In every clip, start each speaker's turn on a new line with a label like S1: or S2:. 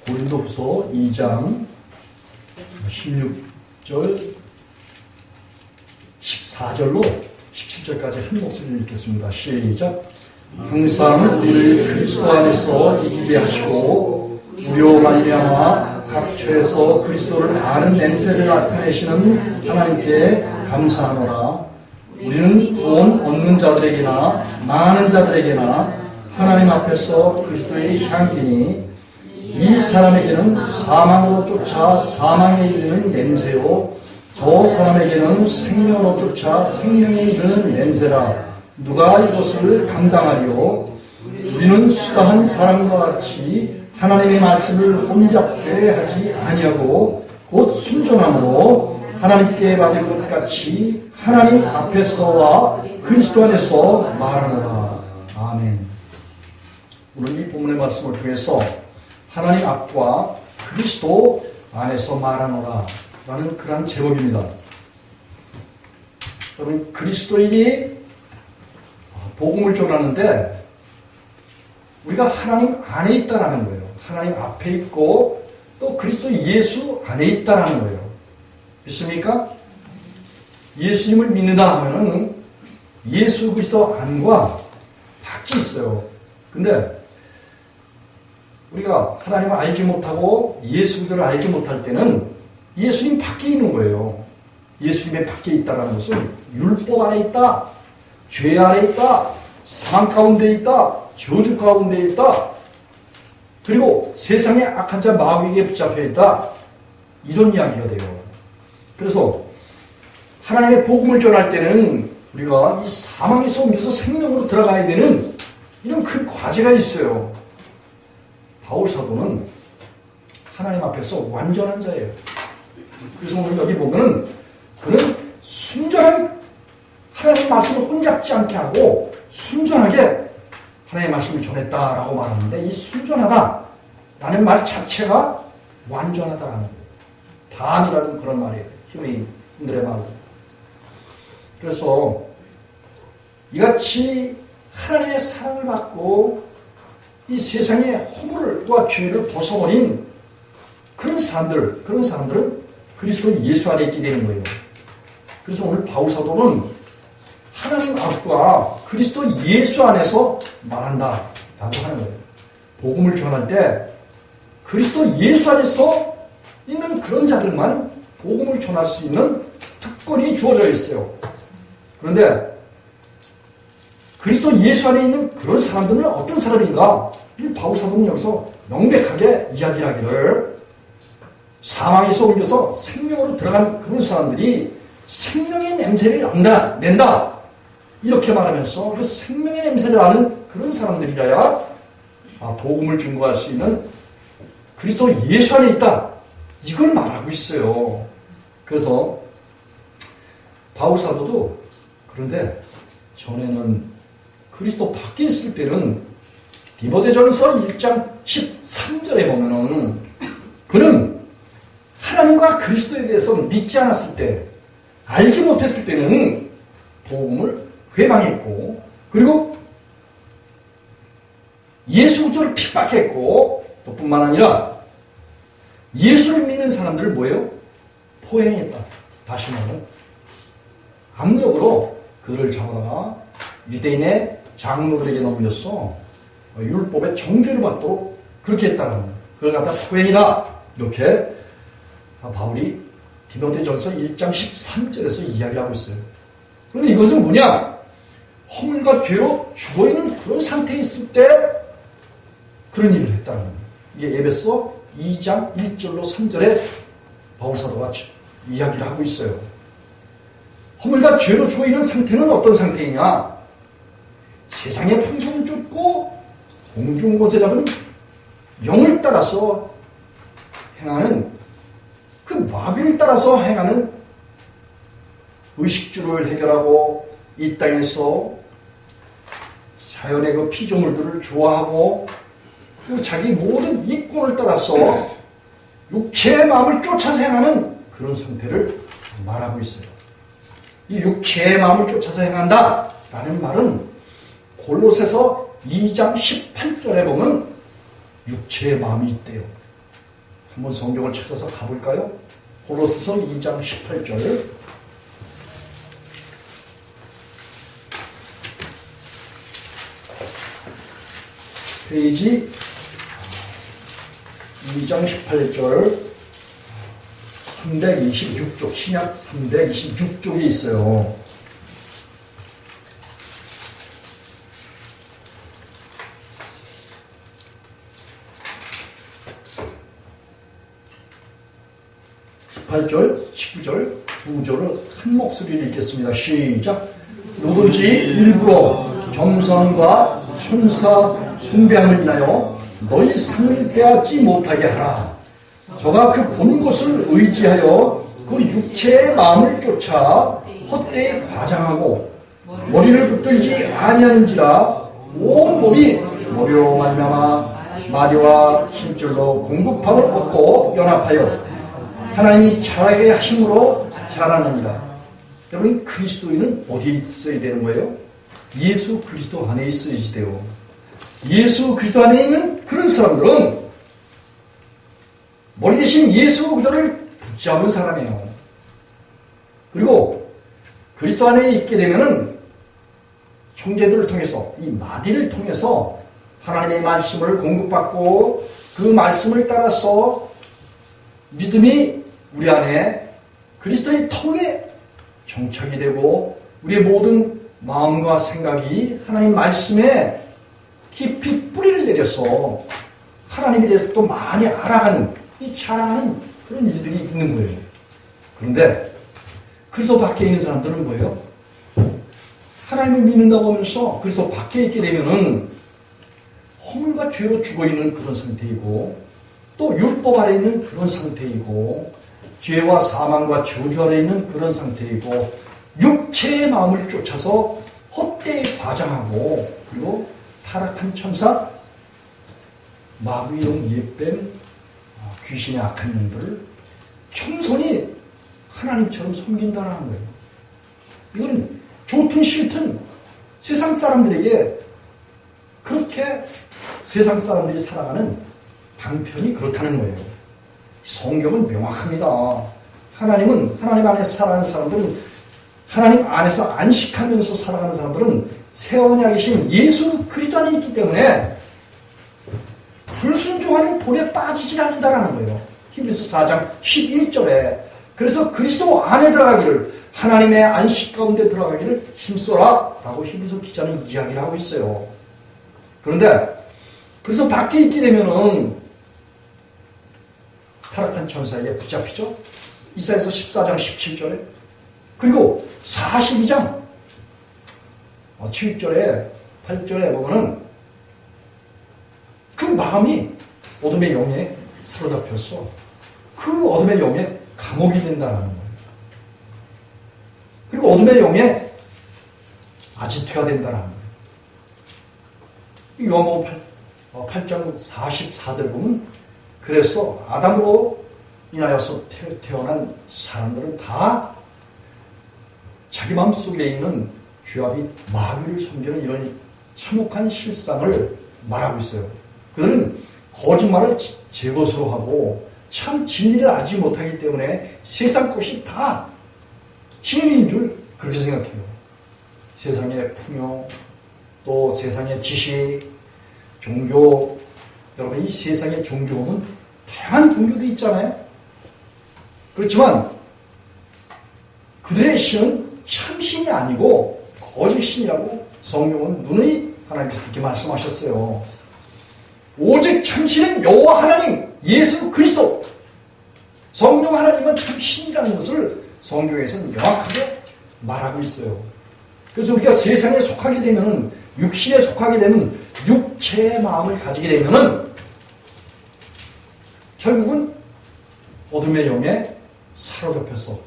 S1: 고린도후서 2장 16절 14절로 17절까지 한 목소리를 읽겠습니다. 시작. 항상 우리를 그리스도 안에서 이기게 하시고 우리로 말미암아 각 죄에서 그리스도를 아는 냄새를 나타내시는 하나님께 감사하노라. 우리는 구원 얻는 자들에게나 망하는 자들에게나 하나님 앞에서 그리스도의 향기니 이 사람에게는 사망으로 쫓아 사망에 이르는 냄새요 저 사람에게는 생명으로 쫓아 생명에 이르는 냄새라. 누가 이것을 감당하리요? 우리는 수다한 사람과 같이 하나님의 말씀을 혼잡게 하지 아니하고 곧 순종함으로 하나님께 받을 것 같이 하나님 앞에서와 그리스도 안에서 말하노라. 아멘. 오늘 이 본문의 말씀을 통해서 하나님 앞과 그리스도 안에서 말하노라 라는 그러한 제목입니다. 여러분, 그리스도인이 복음을 전하는데 우리가 하나님 안에 있다라는 거예요. 하나님 앞에 있고 또 그리스도 예수 안에 있다라는 거예요. 믿습니까? 예수님을 믿는다 하면은 예수 그리스도 안과 밖이 있어요. 근데 우리가 하나님을 알지 못하고 예수 그리스도를 알지 못할 때는 예수님 밖에 있는 거예요. 예수님의 밖에 있다는 것은 율법 안에 있다, 죄 안에 있다, 사망 가운데 있다, 저주 가운데 있다, 그리고 세상의 악한 자 마귀에게 붙잡혀 있다, 이런 이야기가 돼요. 그래서 하나님의 복음을 전할 때는 우리가 이 사망에서 옮겨서 생명으로 들어가야 되는 이런 큰 과제가 있어요. 바울 사도는 하나님 앞에서 완전한 자예요. 그래서 오늘 여기 보면은 그는 순전한 하나님의 말씀을 혼잡지 않게 하고 순전하게 하나님의 말씀을 전했다라고 말하는데, 이 순전하다라는 말 자체가 완전하다라는 거예요. 담이라는 그런 말이에요. 히브리인들의 말은. 그래서 이같이 하나님의 사랑을 받고 이 세상의 허물과 죄를 벗어버린 그런 사람들은 그리스도 예수 안에 있게 되는 거예요. 그래서 오늘 바울 사도는 하나님 앞과 그리스도 예수 안에서 말한다 라고 하는 거예요. 복음을 전할 때 그리스도 예수 안에서 있는 그런 자들만 복음을 전할 수 있는 특권이 주어져 있어요. 그런데 그리스도 예수 안에 있는 그런 사람들은 어떤 사람인가? 이 바울 사도는 여기서 명백하게 이야기하기를 사망에서 옮겨서 생명으로 들어간 그런 사람들이 생명의 냄새를 낸다. 이렇게 말하면서 그 생명의 냄새를 나는 그런 사람들이라야 복음을 증거할 수 있는 그리스도 예수 안에 있다. 이걸 말하고 있어요. 그래서 바울 사도도 그런데 전에는 그리스도 밖에 있을 때는 디모데전서 1장 13절에 보면은 그는 하나님과 그리스도에 대해서 믿지 않았을 때, 알지 못했을 때는 복음을 회방했고, 그리고 예수 그리스도를 핍박했고, 또 뿐만 아니라 예수를 믿는 사람들을 뭐예요? 포행했다. 다시 말하면 압력으로 그를 잡아다가 유대인의 장로들에게 넘겼어. 율법의 정죄를 받도록 그렇게 했다는 거예요. 그걸 갖다 포행이다. 이렇게 바울이 디모데전서 1장 13절에서 이야기하고 있어요. 그런데 이것은 뭐냐? 허물과 죄로 죽어있는 그런 상태에 있을 때 그런 일을 했다는 거예요. 이게 에베소 2장 1절로 3절에 바울 사도가 이야기를 하고 있어요. 허물과 죄로 죽어있는 상태는 어떤 상태이냐? 세상의 풍속을 쫓고 공중 곳에 잡은 영을 따라서 행하는 그 마귀를 따라서 행하는 의식주를 해결하고 이 땅에서 자연의 그 피조물들을 좋아하고 그리고 자기 모든 이권을 따라서 육체의 마음을 쫓아서 행하는 그런 상태를 말하고 있어요. 이 육체의 마음을 쫓아서 행한다 라는 말은 골로새서 2장 18절에 보면 육체의 마음이 있대요. 한번 성경을 찾아서 가볼까요? 고로새서 2장 18절. 페이지 2장 18절 326쪽, 신약 326쪽에 있어요. 절 19절 두 절을 한 목소리를 읽겠습니다. 시작. 누구든지 일부러 겸손과 천사 숭배함을 인하여 너희 상을 빼앗지 못하게 하라. 저가 그 본 것을 의지하여 그 육체의 마음을 쫓아 헛되이 과장하고 머리를 붙들지 아니하는지라. 온 몸이 머리로 말미암아 마디와 힘줄로 공급함을 얻고 연합하여 하나님이 자라게 하심으로 자라느니라. 여러분, 그리스도인은 어디에 있어야 되는 거예요? 예수 그리스도 안에 있어야지 돼요. 예수 그리스도 안에 있는 그런 사람들은 머리 대신 예수 그리스도를 붙잡은 사람이에요. 그리고 그리스도 안에 있게 되면은 형제들을 통해서, 이 마디를 통해서 하나님의 말씀을 공급받고 그 말씀을 따라서 믿음이 우리 안에 그리스도의 통에 정착이 되고 우리의 모든 마음과 생각이 하나님 말씀에 깊이 뿌리를 내려서 하나님에 대해서 또 많이 알아가는, 이 자라는 그런 일들이 있는 거예요. 그런데 그리스도 밖에 있는 사람들은 뭐예요? 하나님을 믿는다고 하면서 그리스도 밖에 있게 되면은 허물과 죄로 죽어있는 그런 상태이고 또 율법 아래 있는 그런 상태이고 죄와 사망과 저주 아래 있는 그런 상태이고 육체의 마음을 쫓아서 헛되이 과장하고 그리고 타락한 천사, 마귀용 옛뱀, 귀신의 악한 년들을 겸손히 하나님처럼 섬긴다는 거예요. 이거는 좋든 싫든 세상 사람들에게 그렇게 세상 사람들이 살아가는 방편이 그렇다는 거예요. 성경은 명확합니다. 하나님은, 하나님 안에서 살아가는 사람들은, 하나님 안에서 안식하면서 살아가는 사람들은 새 언약이신 예수 그리스도 안에 있기 때문에 불순종하는 본에 빠지지 않는다라는 거예요. 히브리서 4장 11절에 그래서 그리스도 안에 들어가기를, 하나님의 안식 가운데 들어가기를 힘써라 라고 히브리서 기자는 이야기를 하고 있어요. 그런데 그래서 밖에 있게 되면은 타락한 천사에게 붙잡히죠. 이사야서 14장 17절에 그리고 42장 7절에 8절에 보면은 그 마음이 어둠의 영에 사로잡혀서 그 어둠의 영에 감옥이 된다는 거예요. 그리고 어둠의 영에 아지트가 된다는 거예요. 요한복음 8장 44절 보면 그래서 아담으로 인하여서 태어난 사람들은 다 자기 마음속에 있는 죄와 및 마귀를 섬기는 이런 참혹한 실상을 말하고 있어요. 그들은 거짓말을 제 것으로 하고 참 진리를 알지 못하기 때문에 세상 것이 다 진리인 줄 그렇게 생각해요. 세상의 풍요, 또 세상의 지식, 종교, 여러분 이 세상의 종교는 다양한 종교들이 있잖아요. 그렇지만 그들의 신은 참신이 아니고 거짓신이라고 성경은 누누이 하나님께서 그렇게 말씀하셨어요. 오직 참신은 여호와 하나님 예수 그리스도, 성령 하나님은 참신이라는 것을 성경에서는 명확하게 말하고 있어요. 그래서 우리가 세상에 속하게 되면은, 육신에 속하게 되면, 육체의 마음을 가지게 되면은 결국은 어둠의 영에 사로잡혀서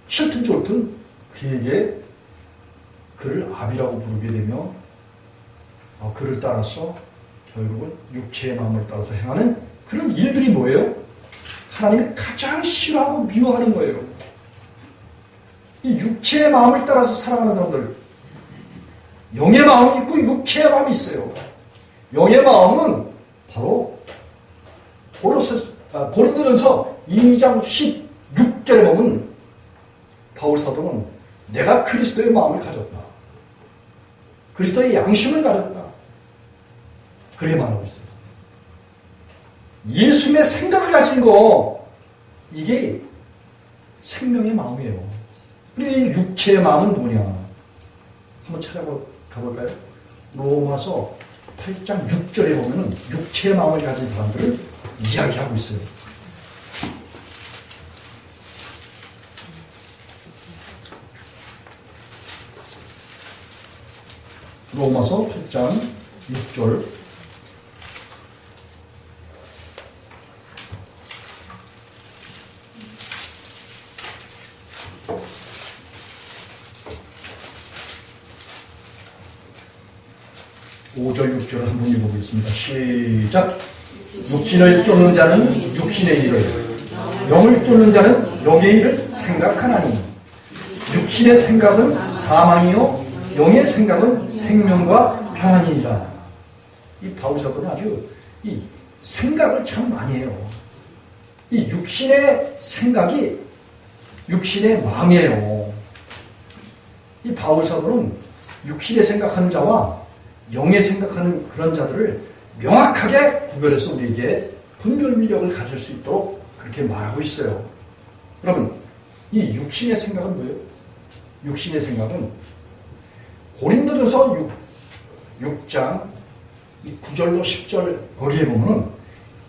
S1: 싫든 좋든 그에게 그를 아비라고 부르게 되며 그를 따라서 결국은 육체의 마음을 따라서 행하는 그런 일들이 뭐예요? 하나님이 가장 싫어하고 미워하는 거예요. 이 육체의 마음을 따라서 살아가는 사람들, 영의 마음이 있고 육체의 마음이 있어요. 영의 마음은 바로 고린도전서 2장 16절에 보면 바울 사도는 내가 그리스도의 마음을 가졌다. 그리스도의 양심을 가졌다. 그렇게 말하고 있어요. 예수님의 생각을 가진 거, 이게 생명의 마음이에요. 그리고 이 육체의 마음은 뭐냐? 한번 찾아가볼까요? 로마서 8장 6절에 보면은 육체의 마음을 가진 사람들을 이야기하고 있어요. 로마서 8장 6절. (5절) (6절을) 한번 읽어보겠습니다. 시작. 육신을 쫓는 자는 육신의 일을, 영을 쫓는 자는 영의 일을 생각하나니 육신의 생각은 사망이요 영의 생각은 생명과 평안이니라. 이 바울 사도는 아주 이 생각을 참 많이 해요. 이 육신의 생각이 육신의 마음이에요. 이 바울 사도는 육신의 생각하는 자와 영의 생각하는 그런 자들을 명확하게 구별해서 우리에게 분별력을 가질 수 있도록 그렇게 말하고 있어요. 여러분, 이 육신의 생각은 뭐예요? 육신의 생각은 고린도전서 6장 9절로 10절 거기에 보면은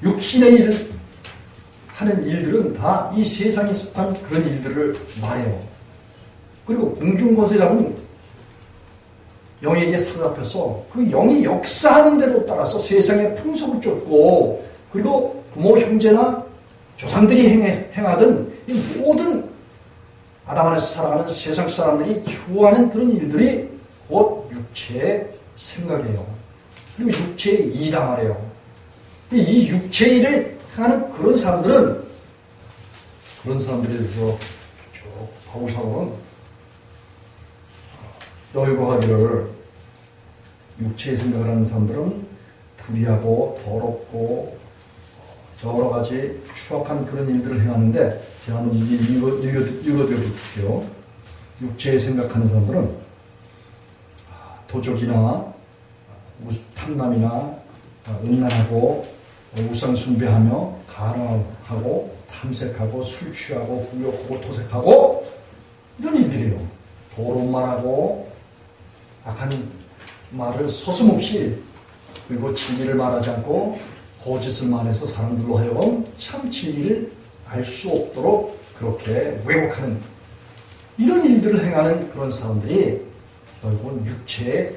S1: 육신의 일을 하는 일들은 다 이 세상에 속한 그런 일들을 말해요. 그리고 공중권세 잡은 영에게 사로잡혀서 그 영이 역사하는 대로 따라서 세상의 풍속을 쫓고, 그리고 부모 형제나 조상들이 행하던 이 모든 아담 안에서 살아가는 세상 사람들이 좋아하는 그런 일들이 곧 육체의 생각이에요. 그리고 육체의 일이다 말이에요. 이 육체의 일을 하는 그런 사람들에 대해서 쭉 바울 사도는 열거하기를, 육체의 생각을 하는 사람들은 불의하고 더럽고 여러 가지 추악한 그런 일들을 행하는데, 제가 한번 읽어드릴게요. 육체의 생각하는 사람들은 도적이나 탐남이나 음란하고 우상 숭배하며 가늠하고 탐색하고 술 취하고 후욕하고 토색하고 이런 일들이에요. 더러운 말하고 악한 말을 서슴없이, 그리고 진리를 말하지 않고 거짓을 말해서 사람들로 하여금 참 진리를 알 수 없도록 그렇게 왜곡하는 이런 일들을 행하는 그런 사람들이 결국은 육체의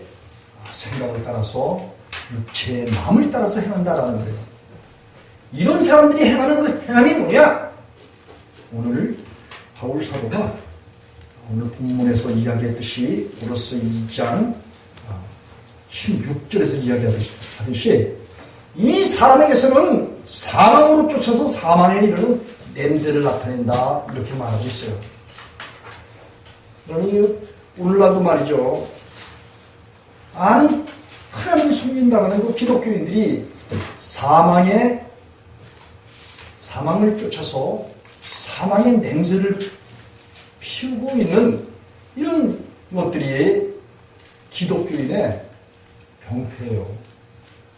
S1: 생각을 따라서, 육체의 마음을 따라서 행한다라는 거예요. 이런 사람들이 행하는 그 행함이 뭐냐? 오늘 바울 사도가 오늘 본문에서 이야기했듯이 고로스 2장 16절에서 이야기하듯이 이 사람에게서는 사망으로 쫓아서 사망에 이르는 냄새를 나타낸다, 이렇게 말하고 있어요. 그러니 오늘날도 말이죠, 하나님을 숨긴다는 그 기독교인들이 사망을 쫓아서 사망의 냄새를 피우고 있는 이런 것들이 기독교인의 병폐예요.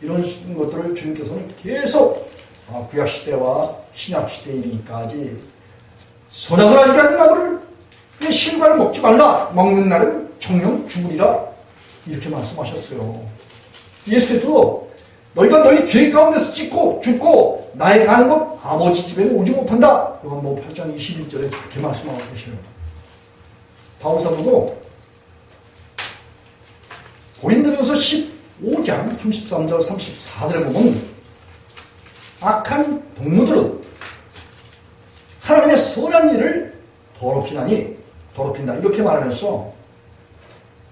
S1: 이런 것들을 주님께서는 계속 구약시대와 신약시대에 이르기까지 선악을 알게 하는 나무를 실과를 먹지 말라, 먹는 날은 정령 죽으리라, 이렇게 말씀하셨어요. 예수께서도 너희가 너희 죄 가운데서 죽고 나에 가는 것 아버지 집에는 오지 못한다, 요한복음 8장 21절에 그렇게 말씀하고 계시네요. 바울 사도도 고린도전서 15장 33절 34절에 보면 악한 동무들은 하나님의 선한 일을 더럽힌다, 이렇게 말하면서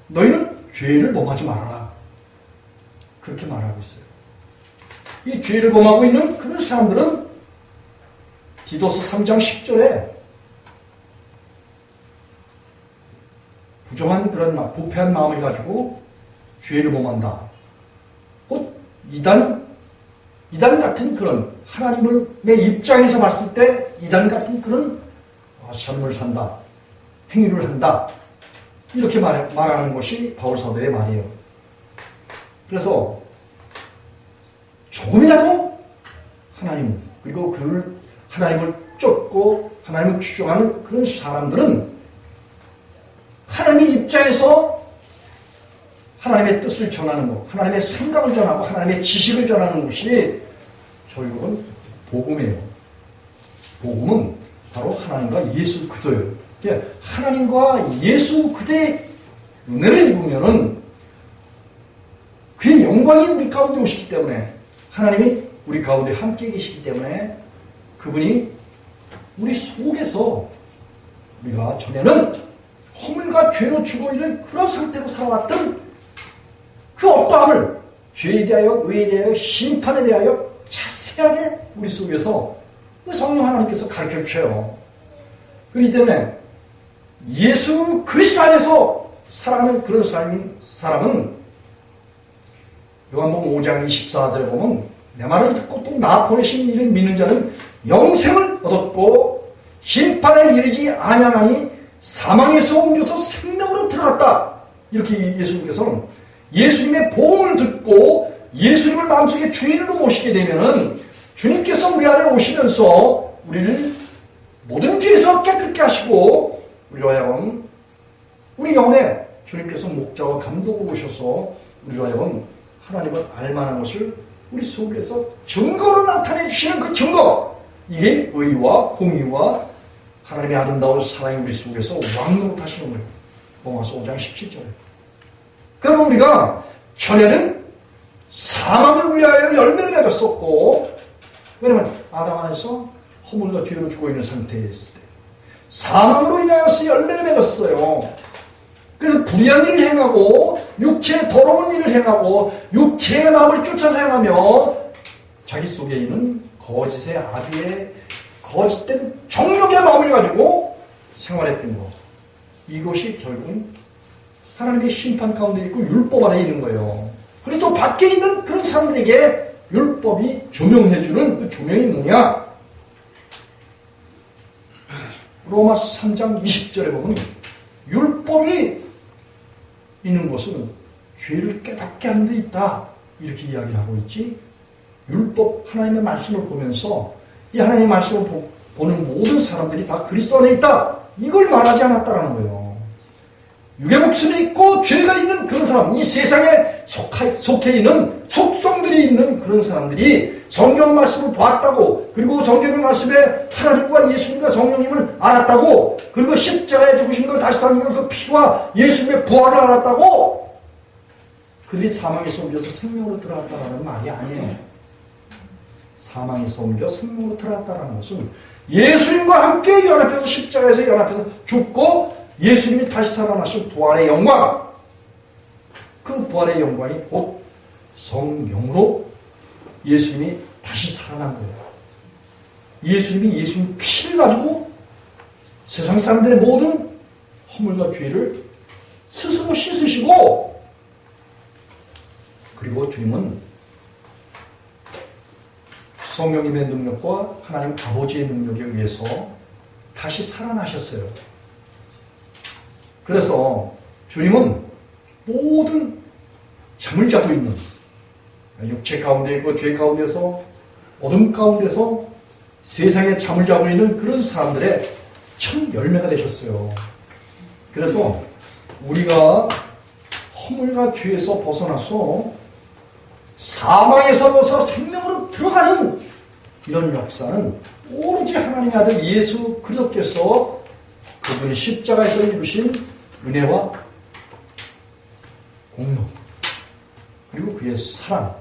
S1: 너희는 죄를 범하지 말아라, 그렇게 말하고 있어요. 이 죄를 범하고 있는 그런 사람들은 디도서 3장 10절에 부정한 그런 부패한 마음을 가지고 죄를 범한다. 곧 이단 이단 같은 그런 하나님의 입장에서 봤을 때 이단 같은 그런 삶을 산다, 행위를 한다, 이렇게 말하는 것이 바울 사도의 말이에요. 그래서 조금이라도 하나님, 그리고 하나님을 쫓고 하나님을 추종하는 그런 사람들은 하나님의 입장에서 하나님의 뜻을 전하는 것, 하나님의 생각을 전하고 하나님의 지식을 전하는 것이 결국은 복음이에요. 복음은 바로 하나님과 예수 그리스도예요. 하나님과 예수 그리스도의 은혜를 입으면은 그의 영광이 우리 가운데 오시기 때문에, 하나님이 우리 가운데 함께 계시기 때문에 그분이 우리 속에서, 우리가 전에는 허물과 죄로 죽어있는 그런 상태로 살아왔던 그 어떠함을 죄에 대하여, 의에 대하여, 심판에 대하여 자세하게 우리 속에서 그 성령 하나님께서 가르쳐 주셔요. 그렇기 때문에 예수 그리스도 안에서 살아가는 그런 사람은 요한복음 5장 24절에 보면 내 말을 듣고 또 나 보내신 이를 믿는 자는 영생을 얻었고 심판에 이르지 아니하나니 사망에서 옮겨서 생명으로 들어갔다. 이렇게 예수님께서는 예수님의 복음을 듣고 예수님을 마음속에 주인으로 모시게 되면은 주님께서 우리 안에 오시면서 우리를 모든 죄에서 깨끗게 하시고 우리로 하여금 우리 영혼에 주님께서 목자와 감독으로 오셔서 우리로 하여금 하나님을 알만한 것을 우리 속에서 증거로 나타내 주시는 그 증거, 이게 의와 공의와 하나님의 아름다운 사랑이 우리 속에서 왕노릇하시는 거예요. 로마서 5장 17절에. 그러면 우리가 전에는 사망을 위하여 열매를 맺었었고, 왜냐면 아담 안에서 허물과 죄로 죽어있는 상태에 있을 때 사망으로 인하여서 열매를 맺었어요. 그래서 불의한 일을 행하고 육체의 더러운 일을 행하고 육체의 마음을 쫓아서 행하며 자기 속에 있는 거짓의 아비의 거짓된 정욕의 마음을 가지고 생활했던 것, 이것이 결국은 하나님의 심판 가운데 있고 율법 안에 있는 거예요. 그래서 또 밖에 있는 그런 사람들에게 율법이 조명해주는 그 조명이 뭐냐? 로마서 3장 20절에 보면 율법이 있는 것은 죄를 깨닫게 하는 데 있다, 이렇게 이야기를 하고 있지. 율법, 하나님의 말씀을 보면서 이 하나님의 말씀을 보는 모든 사람들이 다 그리스도 안에 있다, 이걸 말하지 않았다라는 거예요. 육의 목숨이 있고 죄가 있는 그런 사람, 이 세상에 속해 있는 속성들이 있는 그런 사람들이 성경 말씀을 봤다고, 그리고 성경의 말씀에 하나님과 예수님과 성령님을 알았다고, 그리고 십자가에 죽으신 걸 다시 사는 그 피와 예수님의 부활을 알았다고, 그들이 사망에서 옮겨서 생명으로 들어갔다라는 말이 아니에요. 사망에서 옮겨 생명으로 들어갔다라는 것은 예수님과 함께 연합해서 십자가에서 연합해서 죽고 예수님이 다시 살아나신 부활의 영광, 그 부활의 영광이 곧 성령으로 예수님이 다시 살아난 거예요. 예수님이 예수님 피를 가지고 세상 사람들의 모든 허물과 죄를 스스로 씻으시고, 그리고 주님은 성령님의 능력과 하나님 아버지의 능력에 의해서 다시 살아나셨어요. 그래서 주님은 모든 잠을 자고 있는, 육체 가운데 있고 죄 가운데서 어둠 가운데서 세상에 잠을 자고 있는 그런 사람들의 첫 열매가 되셨어요. 그래서 우리가 허물과 죄에서 벗어나서 사망에서 벗어 생명으로 들어가는 이런 역사는 오로지 하나님의 아들 예수 그리스도께서 그분이 십자가에서 이루신 은혜와 공로, 그리고 그의 사랑,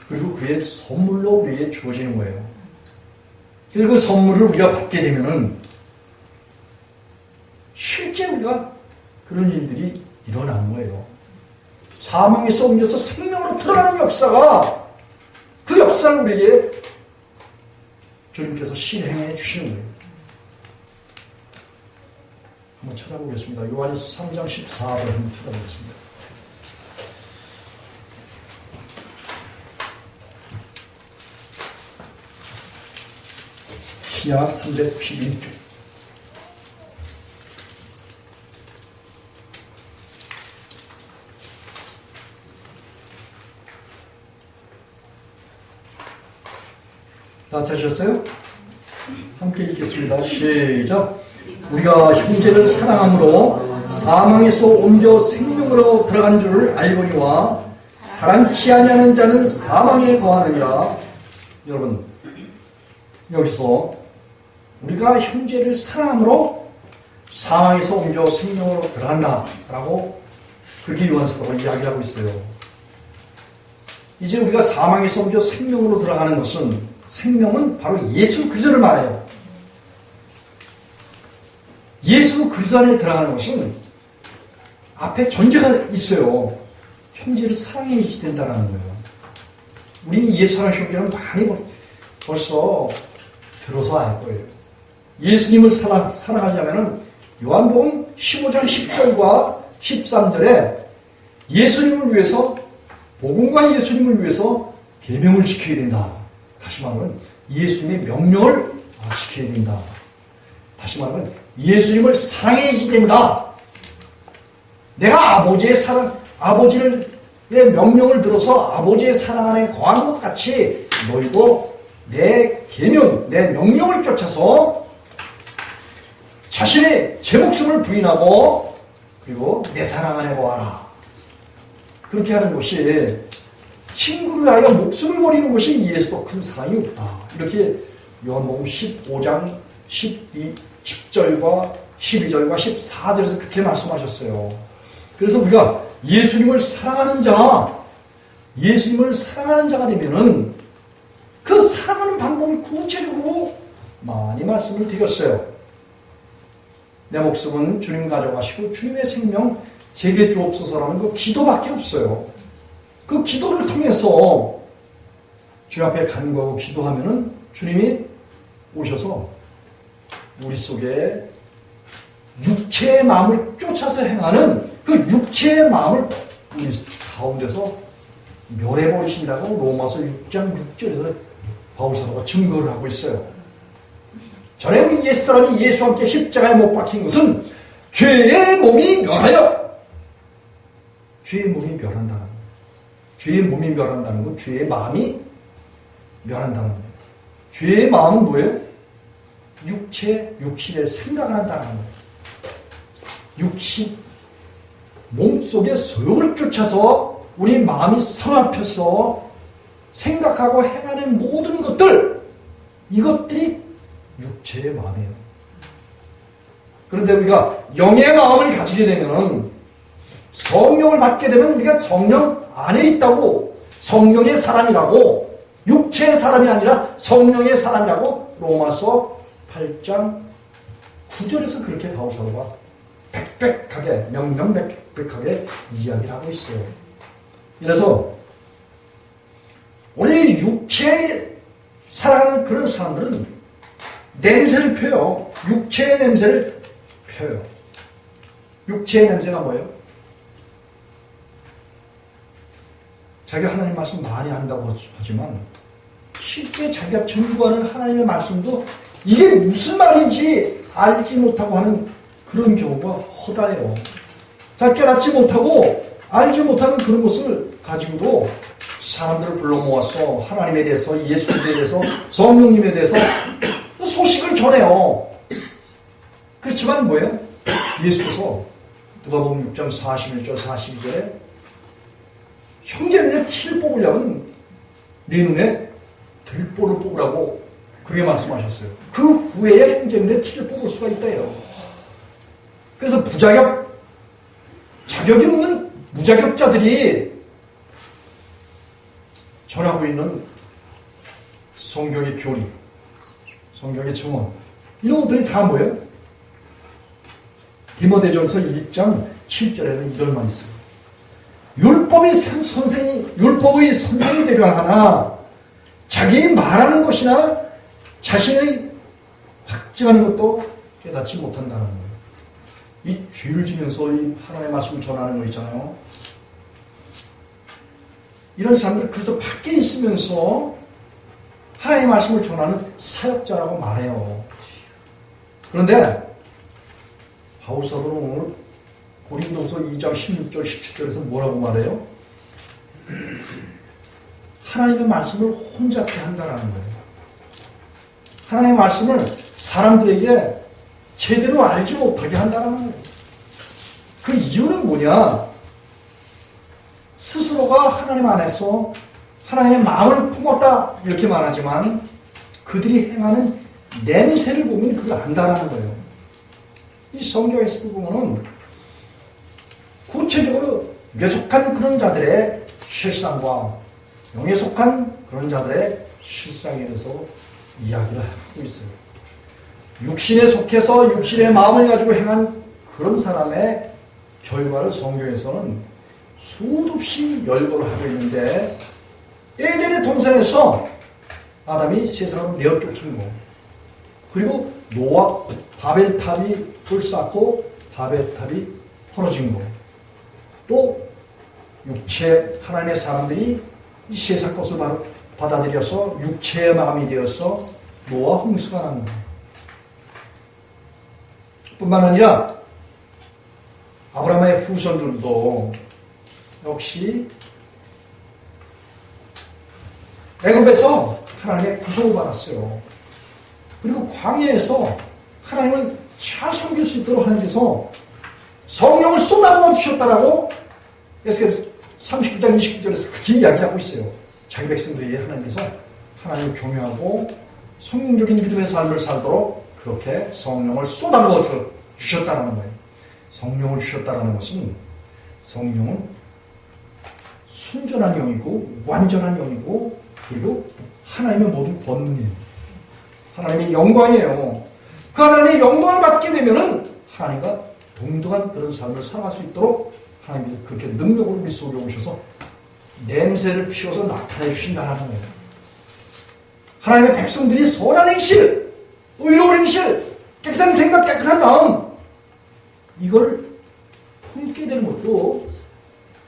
S1: 그리고 그의 선물로 우리에게 주어지는 거예요. 그래서 그 선물을 우리가 받게 되면은 실제 우리가 그런 일들이 일어나는 거예요. 사망에서 옮겨서 생명으로 들어가는 역사가, 그 역사를 우리에게 주님께서 실행해 주시는 거예요. 한번 찾아보겠습니다. 요한일서 3장 14절 한번 찾아보겠습니다. 신약 391쪽. 다 찾으셨어요? 함께 읽겠습니다. 시작. 우리가 형제를 사랑함으로 사망에서 옮겨 생명으로 들어간 줄 알거니와 사랑치 아니하는 자는 사망에 거하느니라. 여러분, 여기서 우리가 형제를 사랑함으로 사망에서 옮겨 생명으로 들어간다 라고 그렇게 요한사도가 이야기를 하고 있어요. 이제 우리가 사망에서 옮겨 생명으로 들어가는 것은, 생명은 바로 예수 그리스도를 말해요. 예수 그리스도 안에 들어가는 것은 앞에 전제가 있어요. 형제를 사랑해야 된다는 거예요. 우리 예수 사랑하셨기는 많이 벌써 들어서 알 거예요. 예수님을 사랑하려면 요한복음 15장 10절과 13절에 예수님을 위해서, 복음과 예수님을 위해서 계명을 지켜야 된다. 다시 말하면 예수님의 명령을 지켜야 된다. 다시 말하면 예수님을 사랑해야 된다. 내가 아버지의 명령을 들어서 아버지의 사랑 안에 거하는 것 같이 너희도 내 계명, 내 명령을 쫓아서 자신의 제 목숨을 부인하고 그리고 내 사랑 안에 거하라. 그렇게 하는 것이, 친구를 위하여 목숨을 버리는 것이 이에서도 큰 사랑이 없다. 이렇게 요한복음 15장 10절과 12절과 14절에서 그렇게 말씀하셨어요. 그래서 우리가 예수님을 사랑하는 자가 되면은 그 사랑하는 방법을 구체적으로 많이 말씀을 드렸어요. 내 목숨은 주님 가져가시고 주님의 생명 제게 주옵소서라는 그 기도밖에 없어요. 그 기도를 통해서 주 앞에 간구하고 기도하면은 주님이 오셔서 우리 속에 육체의 마음을 쫓아서 행하는 그 육체의 마음을 우리 가운데서 멸해버리신다고 로마서 6장 6절에서 바울사도가 증거를 하고 있어요. 전에 우리 옛사람이 예수와 함께 십자가에 못 박힌 것은 죄의 몸이 멸하여, 죄의 몸이 멸한다는 거예요. 죄의 몸이 멸한다는 건 죄의 마음이 멸한다는 거예요. 죄의 마음은 뭐예요? 육신의 생각을 한다는 거예요. 몸속의 소욕을 쫓아서 우리 마음이 사로잡혀서 생각하고 행하는 모든 것들, 이것들이 육체의 마음이에요. 그런데 우리가 영의 마음을 가지게 되면, 성령을 받게 되면 우리가 성령 안에 있다고, 성령의 사람이라고, 육체의 사람이 아니라 성령의 사람이라고 로마서 8장 9절에서 그렇게 바울사도가 백백하게, 명명백백하게 이야기를 하고 있어요. 이래서 오늘 육체의 사랑하는 그런 사람들은 냄새를 펴요. 육체의 냄새를 펴요. 육체의 냄새가 뭐예요? 자기가 하나님 말씀 많이 한다고 하지만 실제 자기가 전구하는 하나님의 말씀도 이게 무슨 말인지 알지 못하고 하는 그런 경우가 허다해요. 자, 깨닫지 못하고 알지 못하는 그런 것을 가지고도 사람들을 불러 모아서 하나님에 대해서, 예수님에 대해서, 성령님에 대해서 소식을 전해요. 그렇지만 뭐예요? 예수께서 누가복음 6장 41절 42절에 형제 눈에 티를 뽑으려면 네 눈에 들보를 뽑으라고 그렇게 말씀하셨어요. 그 후에야 형제 눈에 티를 뽑을 수가 있다요. 그래서 자격이 없는 무자격자들이 전하고 있는 성경의 교리, 성경의 증언, 이런 것들이 다 뭐예요? 디모데전서 1장 7절에는 이런 말이 있어요. 율법의 선생이 되려 하나 자기 말하는 것이나 자신의 확증하는 것도 깨닫지 못한다는 거예요. 이 죄를 지면서 이 하나님의 말씀을 전하는 거 있잖아요. 이런 사람들 그리스도 밖에 있으면서 하나님의 말씀을 전하는 사역자라고 말해요. 그런데 바울 사도는 오늘 고린도서 2장 16절 17절에서 뭐라고 말해요? 하나님의 말씀을 혼잡게 한다라는 거예요. 하나님의 말씀을 사람들에게 제대로 알지 못하게 한다는 거예요. 그 이유는 뭐냐? 스스로가 하나님 안에서 하나님의 마음을 품었다 이렇게 말하지만 그들이 행하는 냄새를 보면 그걸 안다라는 거예요. 이 성경에서 보면은 구체적으로 뇌속한 그런 자들의 실상과 영에 속한 그런 자들의 실상에 대해서 이야기를 하고 있어요. 육신에 속해서 육신의 마음을 가지고 행한 그런 사람의 결과를 성경에서는 수도 없이 열거를 하고 있는데 에덴의 동산에서 아담이 세상으로 내어 쫓긴 거, 그리고 노아 바벨탑이 불 쌓고 바벨탑이 벌어진 거, 또 육체 하나님의 사람들이 이 세상 것을 받아들여서 육체의 마음이 되어서 노아 홍수가 난 거예요. 뿐만 아니라 아브라함의 후손들도 역시 애굽에서 하나님의 구속을 받았어요. 그리고 광야에서 하나님을 잘 섬길 수 있도록 하나님께서 성령을 쏟아부어 주셨다라고 에스겔서 39장 29절에서 그렇게 이야기하고 있어요. 자기 백성들이 하나님께서 하나님을 경외하고 성령적인 믿음의 삶을 살도록 그렇게 성령을 쏟아부어 주셨다는 거예요. 성령을 주셨다는 것은 성령은 순전한 영이고 완전한 영이고 그리고 하나님의 모든 권능이에요. 하나님의 영광이에요. 그 하나님의 영광을 받게 되면은 하나님과 동등한 그런 삶을 살아갈 수 있도록 하나님께서 그렇게 능력으로 우리 속에 오셔서 냄새를 피워서 나타내 주신다는 거예요. 하나님의 백성들이 선한 행실, 의로운 행실, 깨끗한 생각, 깨끗한 마음, 이걸 품게 되는 것도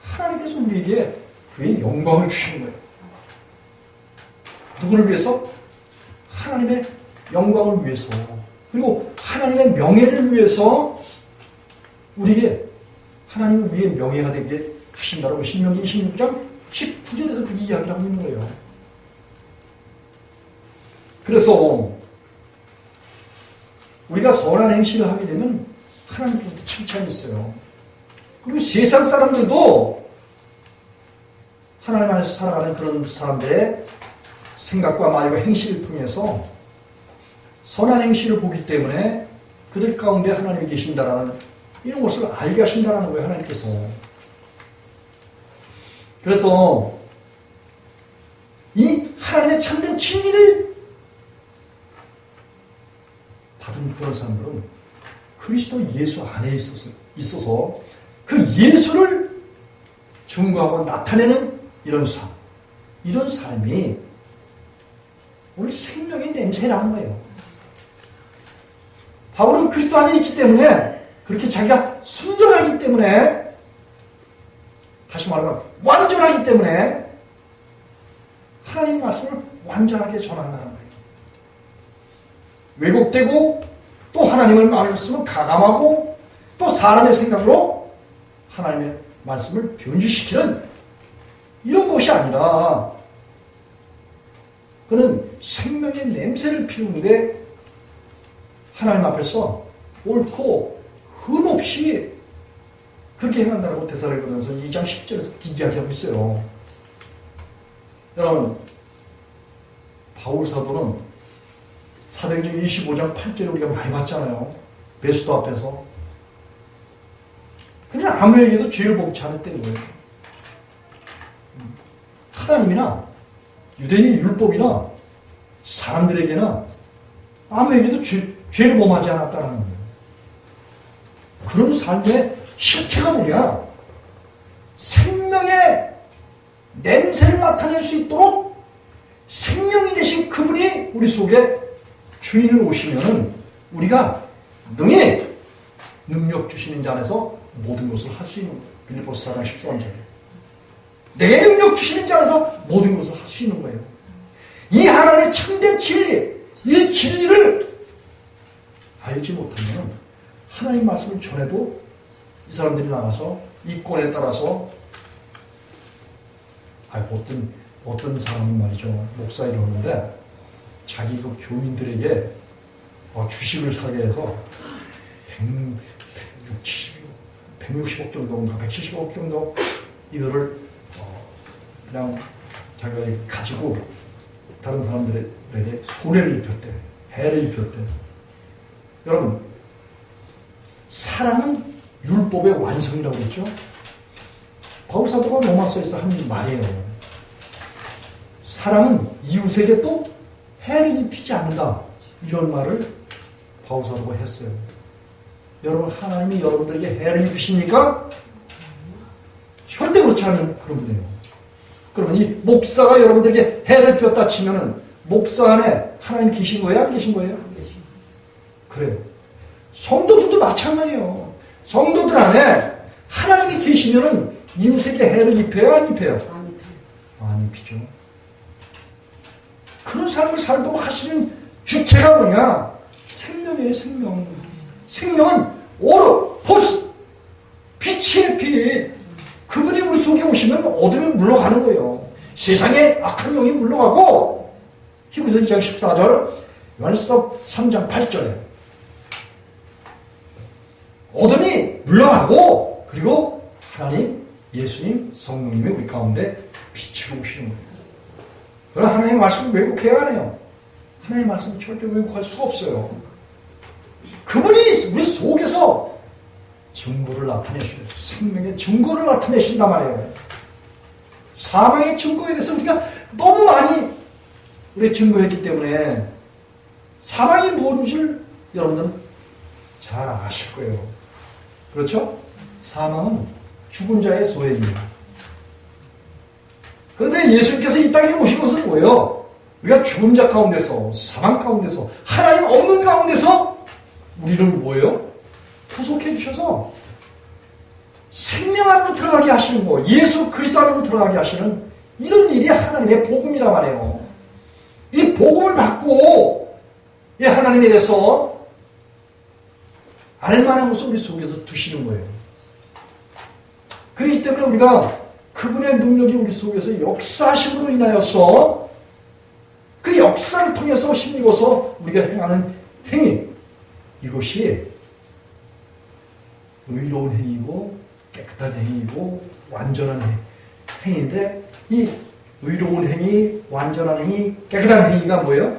S1: 하나님께서 우리에게 그의 영광을 주시는 거예요. 누구를 위해서? 하나님의 영광을 위해서, 그리고 하나님의 명예를 위해서 우리에게 하나님을 위해 명예가 되게 하신다라고 신명기 26장 19절에서 그렇게 이야기를 하고 있는 거예요. 그래서 우리가 선한 행실을 하게 되면 하나님께로부터 칭찬이 있어요. 그리고 세상 사람들도 하나님 안에서 살아가는 그런 사람들의 생각과 말과 행실을 통해서 선한 행실을 보기 때문에 그들 가운데 하나님이 계신다라는 이런 것을 알게 하신다는 거예요, 하나님께서. 그래서 이 하나님의 참된 진리를 받은 그런 사람들은 그리스도 예수 안에 있어서 그 예수를 증거하고 나타내는 이런 삶, 이런 삶이 우리 생명의 냄새라는 거예요. 바울은 그리스도 안에 있기 때문에 그렇게 자기가 순전하기 때문에, 다시 말하면 완전하기 때문에 하나님의 말씀을 완전하게 전한다는 거예요. 왜곡되고 또 하나님의 말씀을 가감하고 또 사람의 생각으로 하나님의 말씀을 변질시키는 이런 것이 아니라 그는 생명의 냄새를 피우는데 하나님 앞에서 옳고 흠없이 그렇게 행한다라고 데살로니가전서 2장 10절에서 이야기하고 있어요. 여러분, 바울 사도는 사도행전 25장 8절에 우리가 많이 봤잖아요. 베스도 앞에서. 그냥 아무에게도 죄를 범치 않았다는 거예요. 하나님이나 유대인의 율법이나 사람들에게나 아무에게도 죄를 범하지 않았다는 거예요. 그런 삶의 실체가 뭐냐? 생명의 냄새를 나타낼 수 있도록 생명이 되신 그분이 우리 속에 주인을 오시면 우리가 능히 능력 주시는 자 안에서 모든 것을 할 수 있는 거예요. 빌립보서 4장 13절에 내게 능력 주시는 자 안에서 모든 것을 할 수 있는 거예요. 이 하나님의 참된 진리, 이 진리를 알지 못하면 하나님 말씀을 전해도 이 사람들이 나가서 이권에 따라서 어떤 사람은 말이죠, 목사 이러는데 자기 그 교인들에게 주식을 사게 해서 160억 정도인가 170억 정도 이거를 그냥 자기가 가지고 다른 사람들에게 손해를 입혔대, 해를 입혔대. 여러분, 사랑은 율법의 완성이라고 했죠. 바울 사도가 로마서에서 한 말이에요. 사랑은 이웃에게 또 해를 입히지 않는다, 이런 말을 바울 사도가 했어요. 여러분, 하나님이 여러분들에게 해를 입히십니까? 절대 그렇지 않은 그런 분이에요. 그러면 이 목사가 여러분들에게 해를 입혔다 치면은 목사 안에 하나님 계신 거예요? 안 계신 거예요? 그래요. 성도들도 마찬가지예요. 성도들 안에 하나님이 계시면은 이웃에게 해를 입혀요? 안 입혀요? 안 입히죠. 그런 삶을 살도록 하시는 주체가 뭐냐? 생명이에요, 생명. 생명은 오르, 포스, 빛이의 빛. 그분이 우리 속에 오시면 어둠이 물러가는 거예요. 세상에 악한 영이 물러가고, 히브리서 2장 14절, 요한서 3장 8절에 어둠이 물러가고, 그리고 하나님, 예수님, 성령님이 우리 가운데 빛으로 오시는 거예요. 그러나 하나님의 말씀을 왜곡해야 하네요. 하나님의 말씀을 절대 왜곡할 수가 없어요. 그분이 우리 속에서 증거를 나타내시고 생명의 증거를 나타내신단 말이에요. 사망의 증거에 대해서 우리가 너무 많이 우리 증거했기 때문에 사망이 무엇인지를 여러분들은 잘 아실 거예요. 그렇죠? 사망은 죽은 자의 소행입니다. 그런데 예수님께서 이 땅에 오신 것은 뭐예요? 우리가 죽은 자 가운데서, 사망 가운데서, 하나님 없는 가운데서 우리를 뭐예요? 구속해 주셔서 생명 안으로 들어가게 하시는 거, 예수 그리스도 안으로 들어가게 하시는 이런 일이 하나님의 복음이란 말이에요. 이 복음을 받고 이 하나님에 대해서 알만한 것을 우리 속에서 두시는 거예요. 그렇기 때문에 우리가 그분의 능력이 우리 속에서 역사하심으로 인하여서 그 역사를 통해서 힘입어서 우리가 행하는 행위, 이것이 의로운 행위고 깨끗한 행위고 완전한 행위인데, 이 의로운 행위, 완전한 행위, 깨끗한 행위가 뭐예요?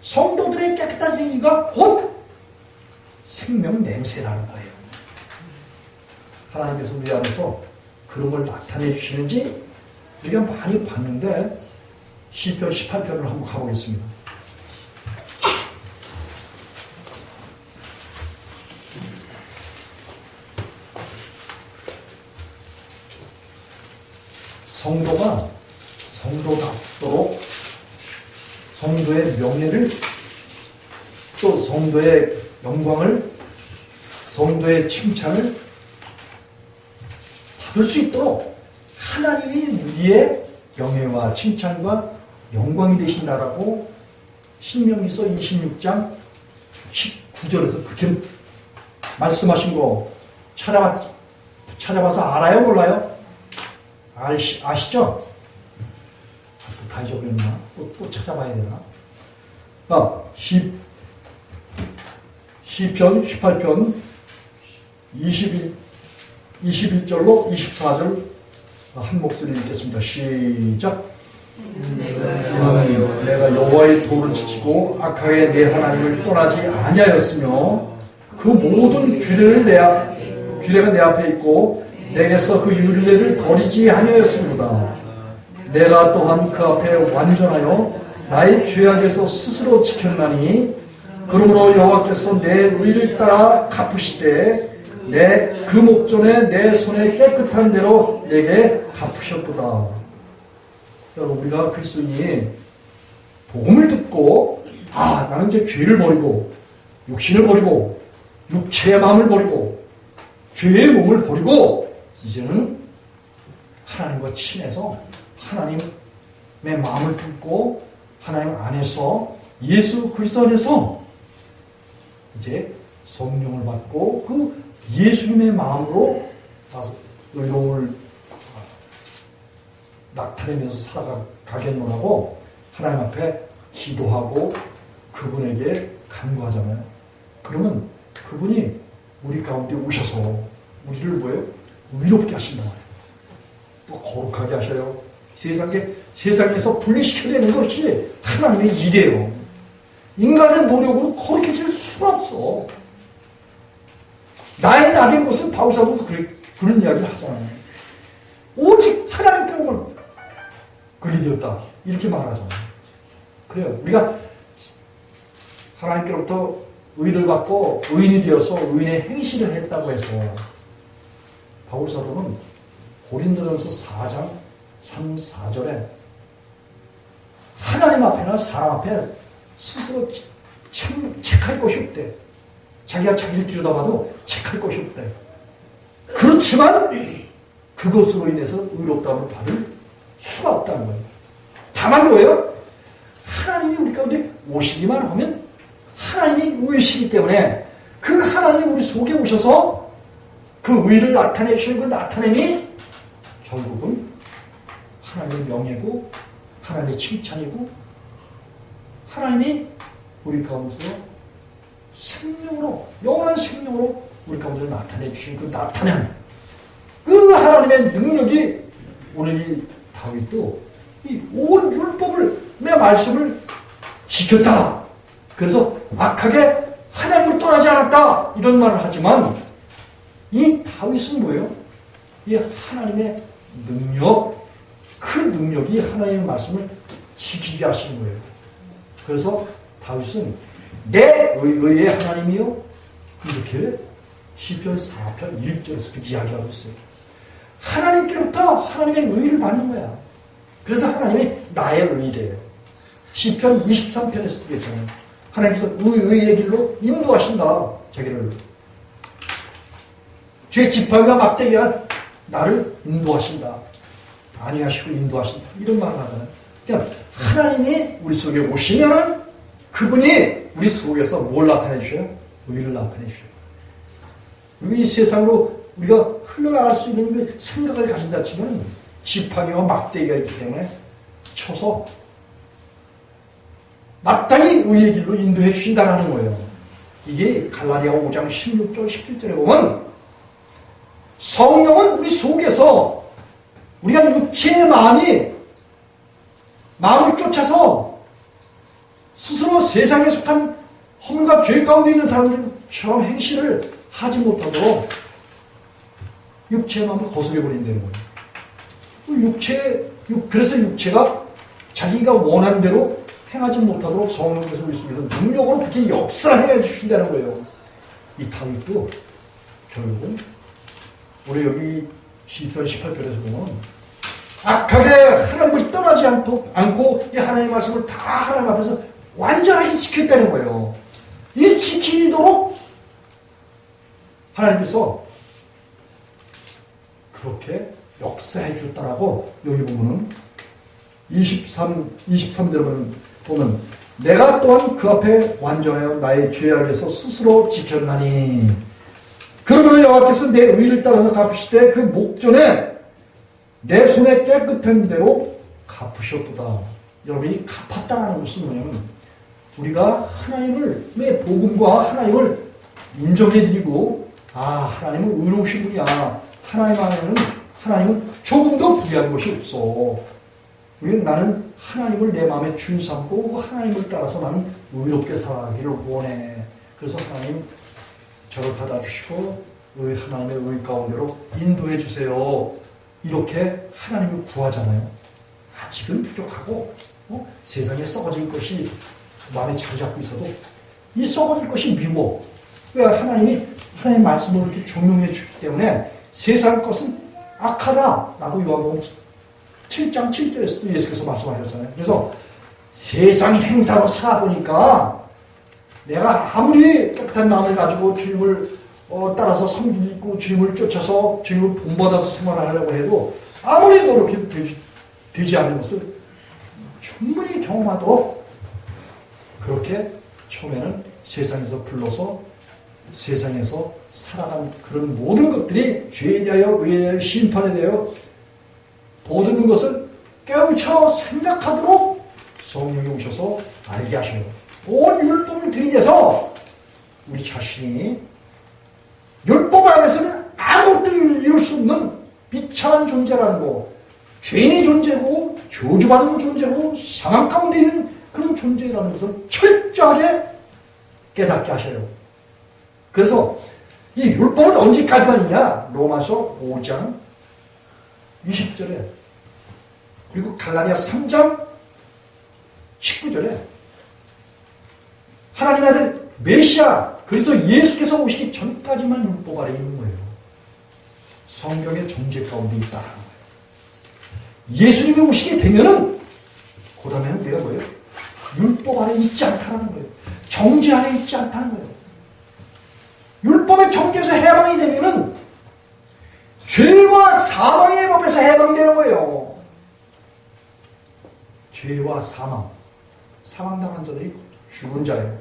S1: 성도들의 깨끗한 행위가 곧 생명 냄새라는 거예요. 하나님께서 우리 안에서 그런 걸 나타내 주시는지 우리가 많이 봤는데, 시편 18편을 한번 가보겠습니다. 성도가 성도답도록 성도의 명예를, 또 성도의 영광을, 성도의 칭찬을 받을 수 있도록 하나님이 우리의 명예와 칭찬과 영광이 되신다라고 신명기서 26장 19절에서 그렇게 말씀하신 거 찾아봐서 알아요? 몰라요? 아시죠? 다 잊어버렸나? 또 찾아봐야 되나? 시편 18편 21절로 24절 한 목소리 읽겠습니다. 시작. 내가 여호와의 도를 지키고 악하게 내 하나님을 떠나지 아니하였으며 그 모든 규례가 내 앞에 있고 내게서 그 율례를 버리지 아니하였습니다. 내가 또한 그 앞에 완전하여 나의 죄악에서 스스로 지켰나니 그러므로 여호와께서 내 의를 따라 갚으시되 내 그 목전에 내 손에 깨끗한 대로 내게 갚으셨도다. 여러분, 우리가 그리스도인이 복음을 듣고 나는 이제 죄를 버리고 육신을 버리고 육체의 마음을 버리고 죄의 몸을 버리고 이제는 하나님과 친해서 하나님의 마음을 품고 하나님 안에서 예수 그리스도 안에서 이제 성령을 받고 그 예수님의 마음으로 의로움을 나타내면서 살아가겠노라고 하나님 앞에 기도하고 그분에게 간구하잖아요. 그러면 그분이 우리 가운데 오셔서 우리를 뭐예요? 의롭게 하신다 말이에요. 또 거룩하게 하셔요. 세상에서 분리시켜내는 것이 하나님의 일이에요. 인간의 노력으로 거룩해질 수가 없어. 나의 나된 것은 바울사도도 그런 이야기를 하잖아요. 오직 하나님 때문에 그리 되었다. 이렇게 말하잖아요. 그래요. 우리가 하나님께로부터 의를 받고 의인이 되어서 의인의 행실을 했다고 해서 바울사도는 고린도전서 4장 3, 4절에 하나님 앞에나 사람 앞에 스스로 책할 것이 없대. 자기가 자기를 들여다봐도 책할 것이 없대. 그렇지만 그것으로 인해서 의롭다움을 받을 수가 없다는 거예요. 다만 뭐예요? 하나님이 우리 가운데 오시기만 하면 하나님이 의시기 때문에 그 하나님이 우리 속에 오셔서 그 의를 나타내시는 그 나타냄이 결국은 하나님의 명예고 하나님의 칭찬이고 하나님이 우리 가운데서 생명으로 영원한 생명으로 우리 가운데 나타내 주신 그 나타냄 그 하나님의 능력이 오늘 이 다윗도 이 온 율법을 내 말씀을 지켰다. 그래서 악하게 하나님을 떠나지 않았다. 이런 말을 하지만 이 다윗은 뭐예요? 이 하나님의 능력, 그 능력이 하나님의 말씀을 지키게 하시는 거예요. 그래서 다윗은 내 의의 하나님이요. 이렇게 시편 4편 1절에서 그렇게 이야기하고 있어요. 하나님께로부터 하나님의 의를 받는 거야. 그래서 하나님이 나의 의래요. 시편 23편에서도 그랬잖아요. 하나님께서 의의 길로 인도하신다. 자기를. 죄 지팡이와 막대기가 나를 인도하신다. 안위하시고 인도하신다. 이런 말을 하잖아요. 그러니까 하나님이 우리 속에 오시면 그분이 우리 속에서 뭘 나타내 주셔요? 의를 나타내 주셔요. 그리고 이 세상으로 우리가 흘러나갈 수 있는 그 생각을 가진다 치면 지팡이와 막대기가 있기 때문에 쳐서 마땅히 의의 길로 인도해 주신다는 거예요. 이게 갈라디아 5장 16절 17절에 보면 성령은 우리 속에서 우리가 육체의 마음을 쫓아서 스스로 세상에 속한 험과 죄 가운데 있는 사람들처럼 행실을 하지 못하도록 육체의 마음을 거스려버린다는 거예요. 그래서 육체가 자기가 원하는 대로 행하지 못하도록 성령께서 우리 속에서 능력으로 그렇게 역사해 주신다는 거예요. 이 다윗도 결국은 우리 여기 시편 18절에서 보면 악하게 하나님을 떠나지 않고 이 하나님의 말씀을 다 하나님 앞에서 완전하게 지켰다는 거예요. 이 지키도록 하나님께서 그렇게 역사해 주셨다라고 여기 보면은 23절을 보면 내가 또한 그 앞에 완전하여 나의 죄악에서 스스로 지켰나니 그러므로 여호와께서 내 의를 따라서 갚으시되 그 목전에 내 손에 깨끗한 대로 갚으셨도다. 여러분이 갚았다라는 것은 뭐냐면 우리가 하나님의 복음과 하나님을 인정해드리고 하나님은 의로우신 분이야. 하나님은 조금 더 부유한 것이 없어. 나는 하나님을 내 마음에 준삼고 하나님을 따라서 나는 의롭게 살아가기를 원해. 그래서 하나님 저를 받아주시고 하나님의 의 가운데로 인도해 주세요. 이렇게 하나님을 구하잖아요. 아직은 부족하고 세상에 썩어질 것이 마음에 자리 잡고 있어도 이 썩어질 것이 미워. 왜 하나님이 하나님의 말씀을 이렇게 종용해 주기 때문에 세상 것은 악하다라고 요한복음 7장 7절에서도 예수께서 말씀하셨잖아요. 그래서 세상 행사로 살아보니까 내가 아무리 깨끗한 마음을 가지고 주님을 따라서 섬기고 주님을 쫓아서 주님을 본받아서 생활을 하려고 해도 아무리 노력해도 되지 않는 것을 충분히 경험하도록 그렇게 처음에는 세상에서 불러서 세상에서 살아간 그런 모든 것들이 죄에 대하여 의에 대하여 심판에 대하여 모든 것을 깨우쳐 생각하도록 성령이 오셔서 알게 하셔요. 온 율법을 들이대서 우리 자신이 율법 안에서는 아무것도 이룰 수 없는 비참한 존재라는 거, 죄인의 존재고 저주받은 존재고 상한 가운데 있는 그런 존재라는 것을 철저하게 깨닫게 하셔요. 그래서 이 율법은 언제까지만 있냐? 로마서 5장 20절에 그리고 갈라디아 3장 19절에 하나님의 아들 메시아 그리스도 예수께서 오시기 전까지만 율법 아래에 있는 거예요. 성경의 정죄 가운데 있다는 거예요. 예수님이 오시게 되면은 그 다음에는 내가 뭐예요? 율법 아래 있지 않다는 거예요. 정죄 아래 있지 않다는 거예요. 율법의 정죄에서 해방이 되면은 죄와 사망의 법에서 해방되는 거예요. 죄와 사망당한 자들이 죽은 자예요.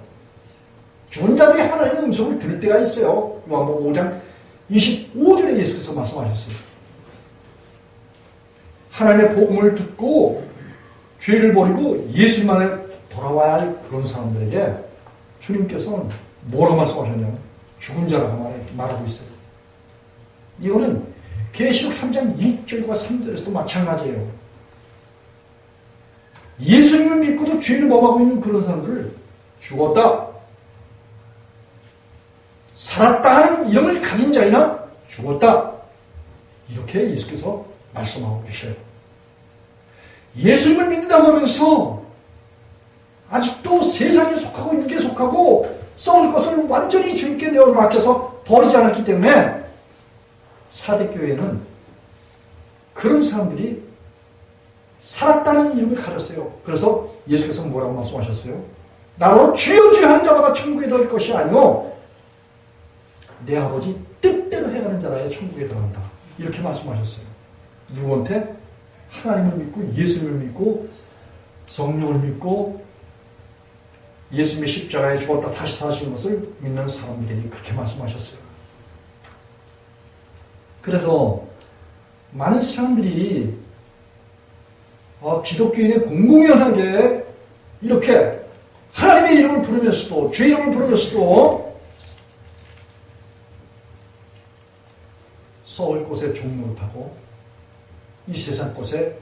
S1: 죽은 자들이 하나님의 음성을 들을 때가 있어요. 요한복음 5장 25절에 예수께서 말씀하셨어요. 하나님의 복음을 듣고 죄를 버리고 예수님 안에 돌아와야 할 그런 사람들에게 주님께서는 뭐라고 말씀하셨냐면 죽은 자라고 말하고 있어요. 이거는 계시록 3장 2절과 3절에서도 마찬가지예요. 예수님을 믿고도 죄를 범하고 있는 그런 사람들을 죽었다, 살았다 하는 이름을 가진 자이나 죽었다, 이렇게 예수께서 말씀하고 계셔요. 예수님을 믿는다고 하면서 아직도 세상에 속하고 육에 속하고 썩을 것을 완전히 주님께 내어 맡겨서 버리지 않았기 때문에 사대교회는 그런 사람들이 살았다는 이름을 가졌어요. 그래서 예수께서 뭐라고 말씀하셨어요? 나로 주여 주여 하는 자마다 천국에 들어갈 것이 아니오 내 아버지 뜻대로 행하는 자라야 천국에 들어간다. 이렇게 말씀하셨어요. 누구한테? 하나님을 믿고 예수님을 믿고 성령을 믿고 예수님의 십자가에 죽었다 다시 사신 것을 믿는 사람들에게 그렇게 말씀하셨어요. 그래서 많은 사람들이 기독교인의 공공연하게 이렇게 하나님의 이름을 부르면서도 주의 이름을 부르면서도 썩을 곳에 종노릇하고 이 세상 곳에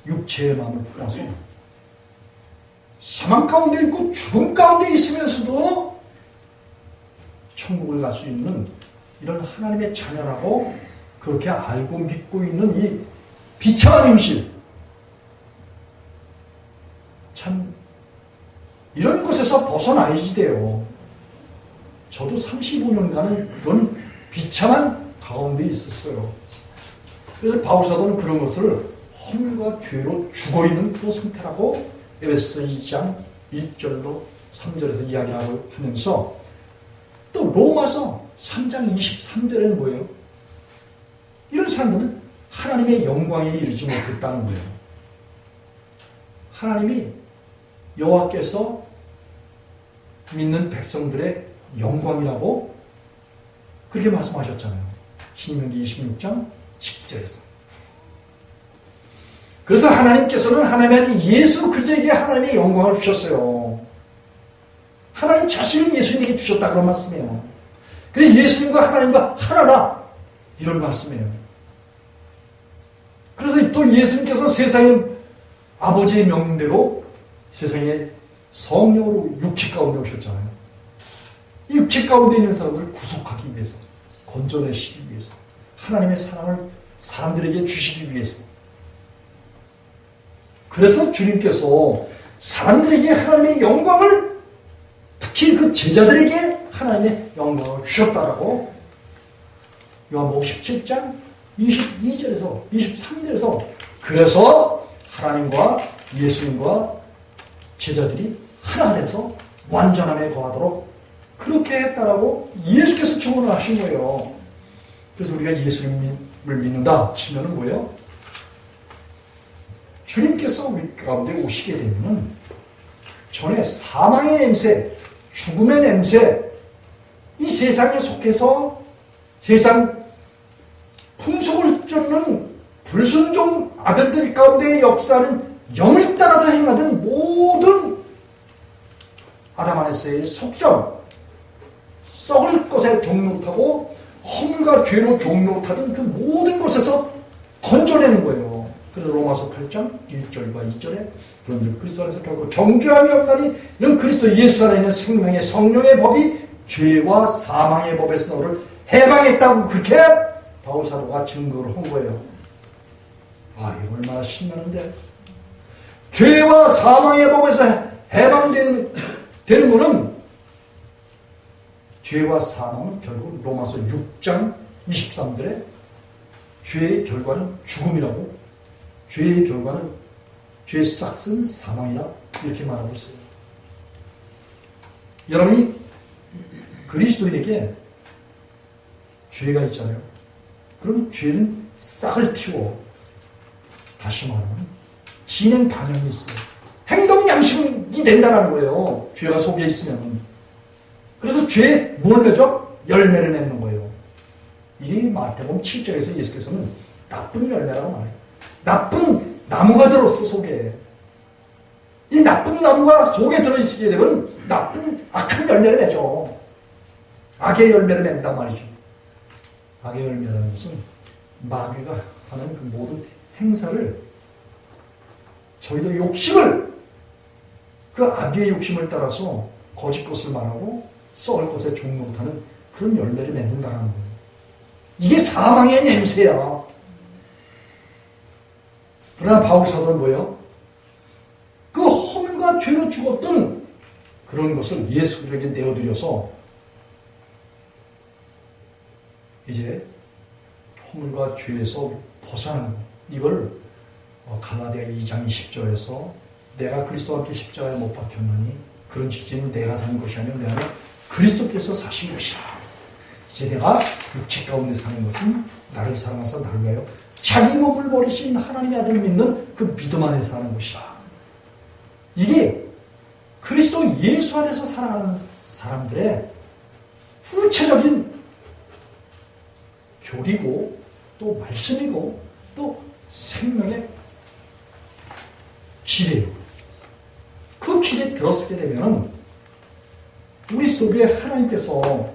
S1: 육체의 마음을 품어서 사망 가운데 있고 죽음 가운데 있으면서도 천국을 갈 수 있는 이런 하나님의 자녀라고 그렇게 알고 믿고 있는 이 비참한 현실, 참 이런 곳에서 벗어나야지 돼요. 저도 35년간은 그런 비참한 가운데 있었어요. 그래서 바울사도는 그런 것을 허물과 죄로 죽어있는 그 상태라고 에베소서 2장 1절로 3절에서 이야기하고 하면서 또 로마서 3장 23절에는 뭐예요? 이런 사람들은 하나님의 영광에 이르지 못했다는 거예요. 하나님이 여호와께서 믿는 백성들의 영광이라고 그렇게 말씀하셨잖아요. 신명기 26장 19절에서. 그래서 하나님께서는 하나님의 아들 예수 그리스도에게 하나님의 영광을 주셨어요. 하나님 자신을 예수님에게 주셨다 그런 말씀이에요. 그래 예수님과 하나님과 하나다 이런 말씀이에요. 그래서 또 예수님께서 세상의 아버지의 명대로 세상에 성령으로 육체 가운데 오셨잖아요. 이 육체 가운데 있는 사람들을 구속하기 위해서, 건져내시기 위해서, 하나님의 사랑을 사람들에게 주시기 위해서. 그래서 주님께서 사람들에게 하나님의 영광을, 특히 그 제자들에게 하나님의 영광을 주셨다라고 요한복음 17장 22절에서 23절에서 그래서 하나님과 예수님과 제자들이 하나 돼서 완전함에 거하도록 그렇게 했다라고 예수께서 증언을 하신 거예요. 그래서 우리가 예수님을 믿는다 치면은 뭐예요? 주님께서 우리 가운데 오시게 되면은 전에 사망의 냄새, 죽음의 냄새, 이 세상에 속해서 세상 풍속을 쫓는 불순종 아들들 가운데의 역사는 영을 따라서 행하던 모든 아담 안에서의 속성, 썩을 것에 종노릇하고 허물과 죄로 종노릇하던 그 모든 것에서 건져내는 거예요. 그래서 로마서 8장 1절과 2절에 그런즉 그리스도 안에서 결국 정죄함이 없나니 이런 그리스도 예수 안에 있는 생명의 성령의 법이 죄와 사망의 법에서 너를 해방했다고 그렇게 바울 사도가 증거를 한 거예요. 아, 이거 얼마나 신나는데. 죄와 사망의 법에서 해방되는 거는 죄와 사망은 결국 로마서 6장 23절에 죄의 결과는 죽음이라고, 죄의 결과는 죄의 싹은 사망이다 이렇게 말하고 있어요. 여러분이 그리스도인에게 죄가 있잖아요. 그러면 죄는 싹을 틔워. 다시 말하면 진행 반영이 있어요. 행동 양식이 된다는 거예요. 죄가 속에 있으면. 그래서 죄에 뭘 맺어? 열매를 맺는 거예요. 이 마태복음 7장에서 예수께서는 나쁜 열매라고 말해요. 나쁜 나무가 들었어, 속에. 이 나쁜 나무가 속에 들어있게 되면 나쁜 악한 열매를 맺어. 악의 열매를 맺는단 말이죠. 악의 열매라는 것은 마귀가 하는 그 모든 행사를, 저희도 욕심을, 그 악의 욕심을 따라서 거짓 것을 말하고 썩을 것에 종노릇하는 그런 열매를 맺는다는 거예요. 이게 사망의 냄새야. 그러나 바울 사도는 뭐예요? 그 허물과 죄로 죽었던 그런 것을 예수 그리스도에게 내어드려서 이제 허물과 죄에서 벗어나는 것. 이걸 갈라디아 2장 20절에서 내가 그리스도와 함께 십자가에 못 박혔나니 그런 지지는 내가 산 것이 아니라 내 안에 그리스도께서 사신 것이라. 이제 내가 육체 가운데 사는 것은 나를 사랑하사 나를 위하여 자기 몸을 버리신 하나님의 아들을 믿는 그 믿음 안에 사는 것이라. 이게 그리스도 예수 안에서 살아가는 사람들의 구체적인 교리고 또 말씀이고 또 생명의 길이에요. 그 길에 들어서게 되면 우리 속에 하나님께서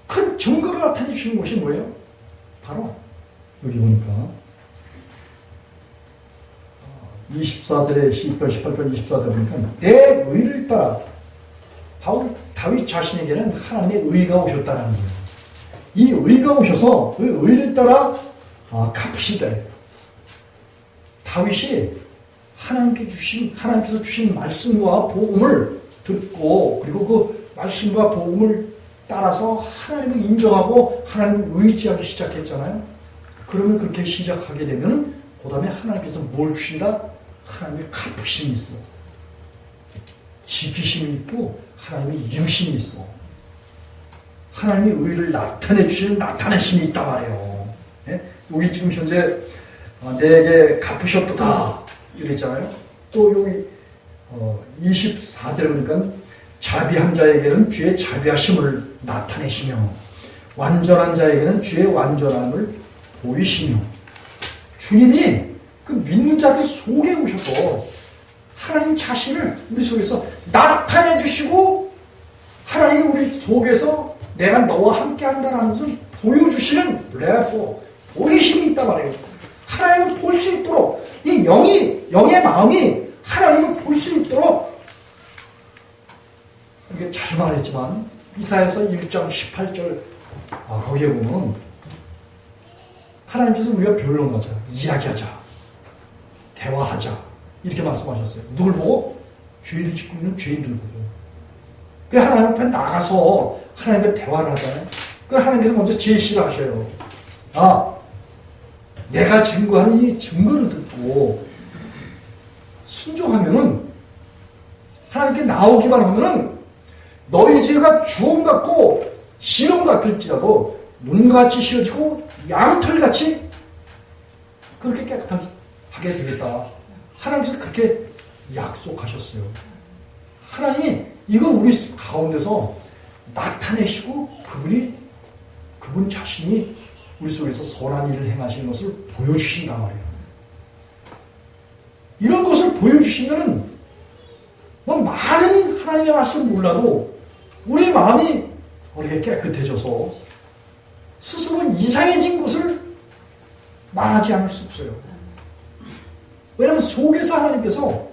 S1: 큰 증거를 나타내 주신 것이 뭐예요? 바로 여기 보니까 24절에 10절, 18절, 24절 보니까 내 의를 따라 다윗 자신에게는 하나님의 의가 오셨다는 거예요. 이 의가 오셔서 그 의를 따라 갚으시되 다윗이 하나님께서 주신 말씀과 복음을 듣고 그리고 그 말씀과 복음을 따라서 하나님을 인정하고 하나님을 의지하기 시작했잖아요. 그러면 그렇게 시작하게 되면 그 다음에 하나님께서 뭘 주신다? 하나님의 갚으심이 있어. 지키심이 있고 하나님의 유심이 있어. 하나님의 의를 나타내 주시는 나타내심이 있단 말이에요. 예? 여기 지금 현재 내게 갚으셨도다 이랬잖아요. 또 여기 24절에 보니까 자비한 자에게는 주의 자비하심을 나타내시며 완전한 자에게는 주의 완전함을 보이시며. 주님이 그 믿는 자들 속에 오셔서 하나님 자신을 우리 속에서 나타내 주시고 하나님이 우리 속에서 내가 너와 함께 한다는 것을 보여주시는 레포 보이심이 있단 말이에요. 하나님을 볼 수 있도록 이 영의 마음이 하나님을 볼 수 있도록, 이게 자주 말했지만 이사야서 1장 18절 거기에 보면 하나님께서 우리가 변론하자, 이야기하자, 대화하자 이렇게 말씀하셨어요. 누굴 보고? 죄를 짓고 있는 죄인들 보고. 그래서 하나님 앞에 나가서 하나님과 대화를 하잖아요. 그래서 하나님께서 먼저 제시를 하셔요. 내가 증거하는 이 증거를 듣고 순종하면은 하나님께 나오기만 하면은 너희 죄가 주홍 같고 진홍 같을지라도 눈같이 씌어지고 양털같이 그렇게 깨끗하게 하게 되겠다. 하나님께서 그렇게 약속하셨어요. 하나님이 이걸 우리 가운데서 나타내시고 그분 자신이 우리 속에서 선한 일을 행하시는 것을 보여주신단 말이에요. 이런 것을 보여주시면은 뭐 많은 하나님의 말씀을 몰라도 우리 마음이 우리가 깨끗해져서 스스로 이상해진 것을 말하지 않을 수 없어요. 왜냐하면 속에서 하나님께서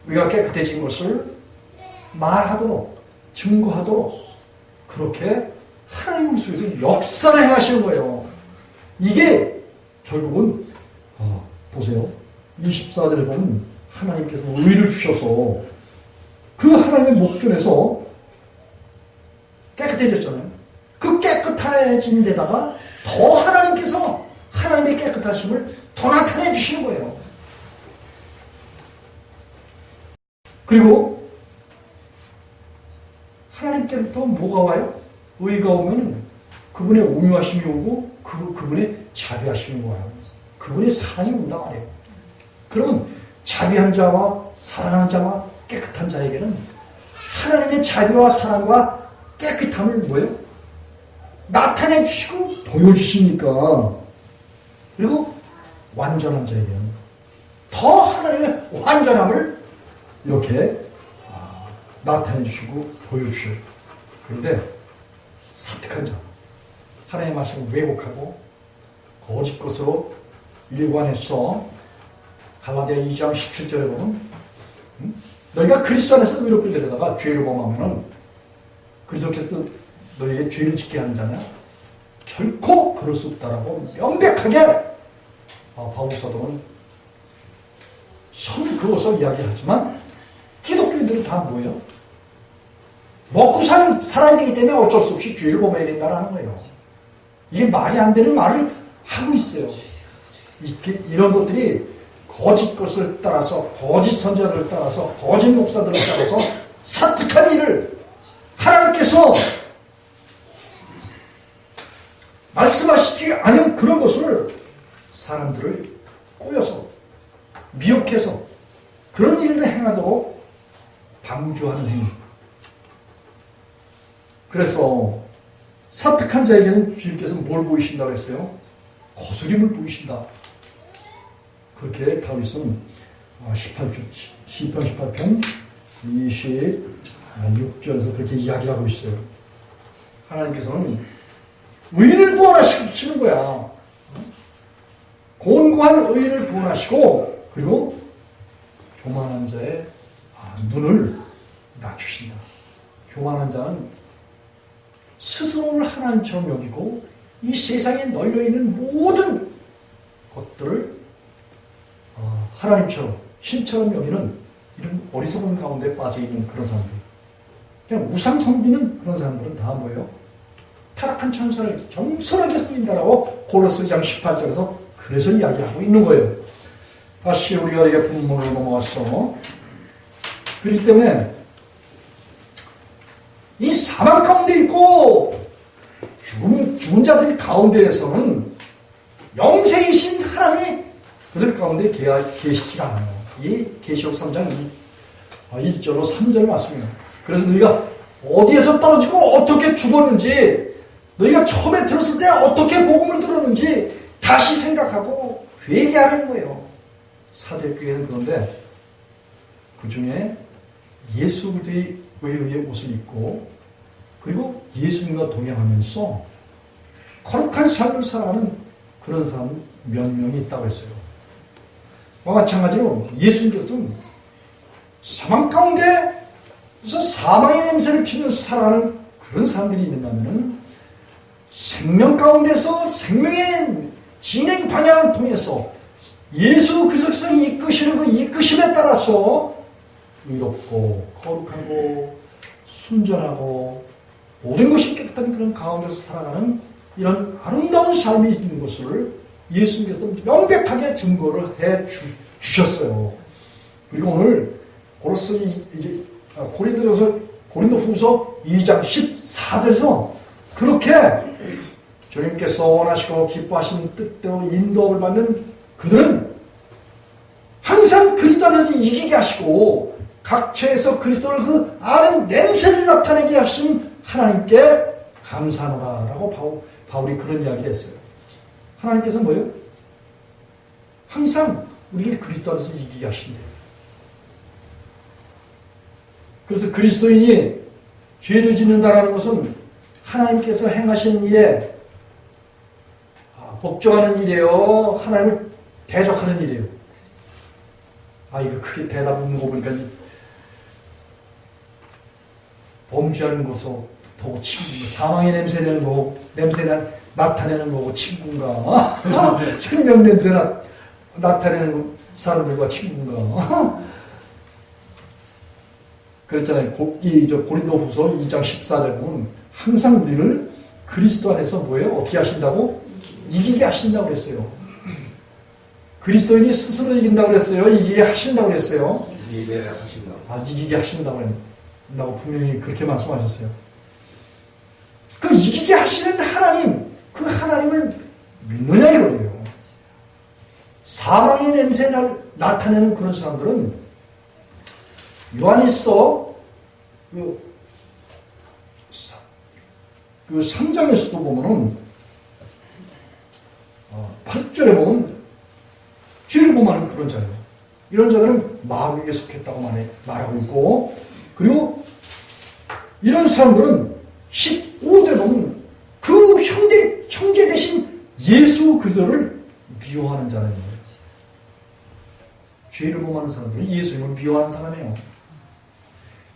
S1: 우리가 깨끗해진 것을 말하도록 증거하도록 그렇게 하나님 우리 속에서 역사를 행하시는 거예요. 이게 결국은 보세요. 24절에 보면 하나님께서 의를 주셔서 그 하나님의 목전에서 깨끗해졌잖아요. 그 깨끗해진 데다가 더 하나님께서 하나님의 깨끗하심을 더 나타내 주시는 거예요. 그리고 하나님께부터 뭐가 와요? 의가 오면 그분의 온유하심이 오고 그분의 자비하심이 와요. 그분의 사랑이 온다 말이에요. 그러면 자비한 자와 사랑하는 자와 깨끗한 자에게는 하나님의 자비와 사랑과 깨끗함을 뭐예요? 나타내 주시고 보여주시니까. 그리고 완전한 자에게는 더 하나님의 완전함을 이렇게 나타내 주시고 보여주셔요. 그런데 사특한 자, 하나님의 말씀을 왜곡하고 거짓 것으로 일관해서 갈라디아 2장 17절에 보면 너희가 그리스도 안에서 의롭게 되려다가 죄를 범하면은 그리스도께서 너희에게 죄를 짓게 하는 자냐? 결코 그럴 수 없다라고 명백하게 바울 사도는 손 그어서 이야기하지만 기독교인들은 다 뭐예요? 먹고 살아야 되기 때문에 어쩔 수 없이 죄를 범해야 된다는 거예요. 이게 말이 안 되는 말을 하고 있어요. 이런 것들이 거짓 것을 따라서 거짓 선자들을 따라서 거짓 목사들을 따라서 사특한 일을 하나님께서 말씀하시지 않은 그런 것을 사람들을 꼬여서 미혹해서 그런 일을 행하도록 방조하는 행위. 그래서 사특한 자에게는 주님께서 뭘 보이신다고 했어요? 거스림을 보이신다. 그렇게 다윗은 18편 26절에서 그렇게 이야기하고 있어요. 하나님께서는 의인을 구원하시는 거야. 곤고한 의인을 구원하시고 그리고 교만한 자의 눈을 낮추신다. 교만한 자는 스스로를 하나님처럼 여기고 이 세상에 널려있는 모든 것들을 하나님처럼 신처럼 여기는 이런 어리석은 가운데 빠져있는 그런 사람들. 그냥 우상 섬기는 그런 사람들은 다 뭐예요? 타락한 천사를 겸손하게 섬긴다라고 고로스 2장 18절에서 그래서 이야기하고 있는 거예요. 다시 우리가 이게 본문으로 넘어갔어. 그렇기 때문에 이 사망 가운데 있고 죽은 자들 가운데에서는 영생이신 하나님이 그들 가운데 계시지 않아요. 이 계시록 3장 1절로 3절 말씀이에요. 그래서 너희가 어디에서 떨어지고 어떻게 죽었는지 너희가 처음에 들었을 때 어떻게 복음을 들었는지 다시 생각하고 회개하는 거예요. 사대교회는 그런데 그 중에 예수 그리스도의 의의 옷을 입고 그리고 예수님과 동행하면서 거룩한 삶을 살아가는 그런 사람 몇 명이 있다고 했어요. 마찬가지로 예수님께서는 사망 가운데서 사망의 냄새를 피면서 살아가는 그런 사람들이 있는다면 생명 가운데서 생명의 진행 방향을 통해서 예수 그리스도께서 이끄시는 그 이끄심에 따라서 의롭고 거룩하고 순전하고 모든 것이 깨끗한 그런 가운데서 살아가는 이런 아름다운 삶이 있는 것을 예수님께서 명백하게 증거를 해 주셨어요. 그리고 오늘 고린도 후서 2장 14절에서 그렇게 주님께서 원하시고 기뻐하시는 뜻대로 인도를 받는 그들은 안에서 이기게 하시고 각처에서 그리스도를 그 아는 냄새를 나타내게 하신 하나님께 감사하노라 라고 바울이 그런 이야기를 했어요. 하나님께서 뭐예요? 항상 우리를 그리스도 안에서 이기게 하신대요. 그래서 그리스도인이 죄를 짓는다라는 것은 하나님께서 행하신 일에 복종하는 일이에요? 하나님을 대적하는 일이에요? 이거 크게 대답 묻는 거 보니까 범죄하는 것으로 더욱 친구인가? 사망의 냄새내는 거고, 나타내는 거고 친구인가? 생명 냄새나 나타내는 사람들과 친구인가? 그랬잖아요. 고린도후서 2장 14절 보면 항상 우리를 그리스도 안에서 뭐예요? 어떻게 하신다고? 이기게 하신다고 그랬어요. 그리스도인이 스스로 이긴다고 그랬어요? 이기게 하신다고 그랬어요?
S2: 이기게 하신다고.
S1: 이기게 하신다고 분명히 그렇게 말씀하셨어요. 그 이기게 하시는 하나님, 그 하나님을 믿느냐 이거예요. 사망의 냄새를 나타내는 그런 사람들은 요한일서 그 3장에서도 보면은 8절에 보면 죄를 범하는 그런 자예요. 이런 자들은 마귀에게 속했다고 말하고 있고, 그리고 이런 사람들은 15절에 보면 그 형제 대신 예수 그리스도를 미워하는 자라는 거예요. 죄를 범하는 사람들은 예수님을 미워하는 사람이에요.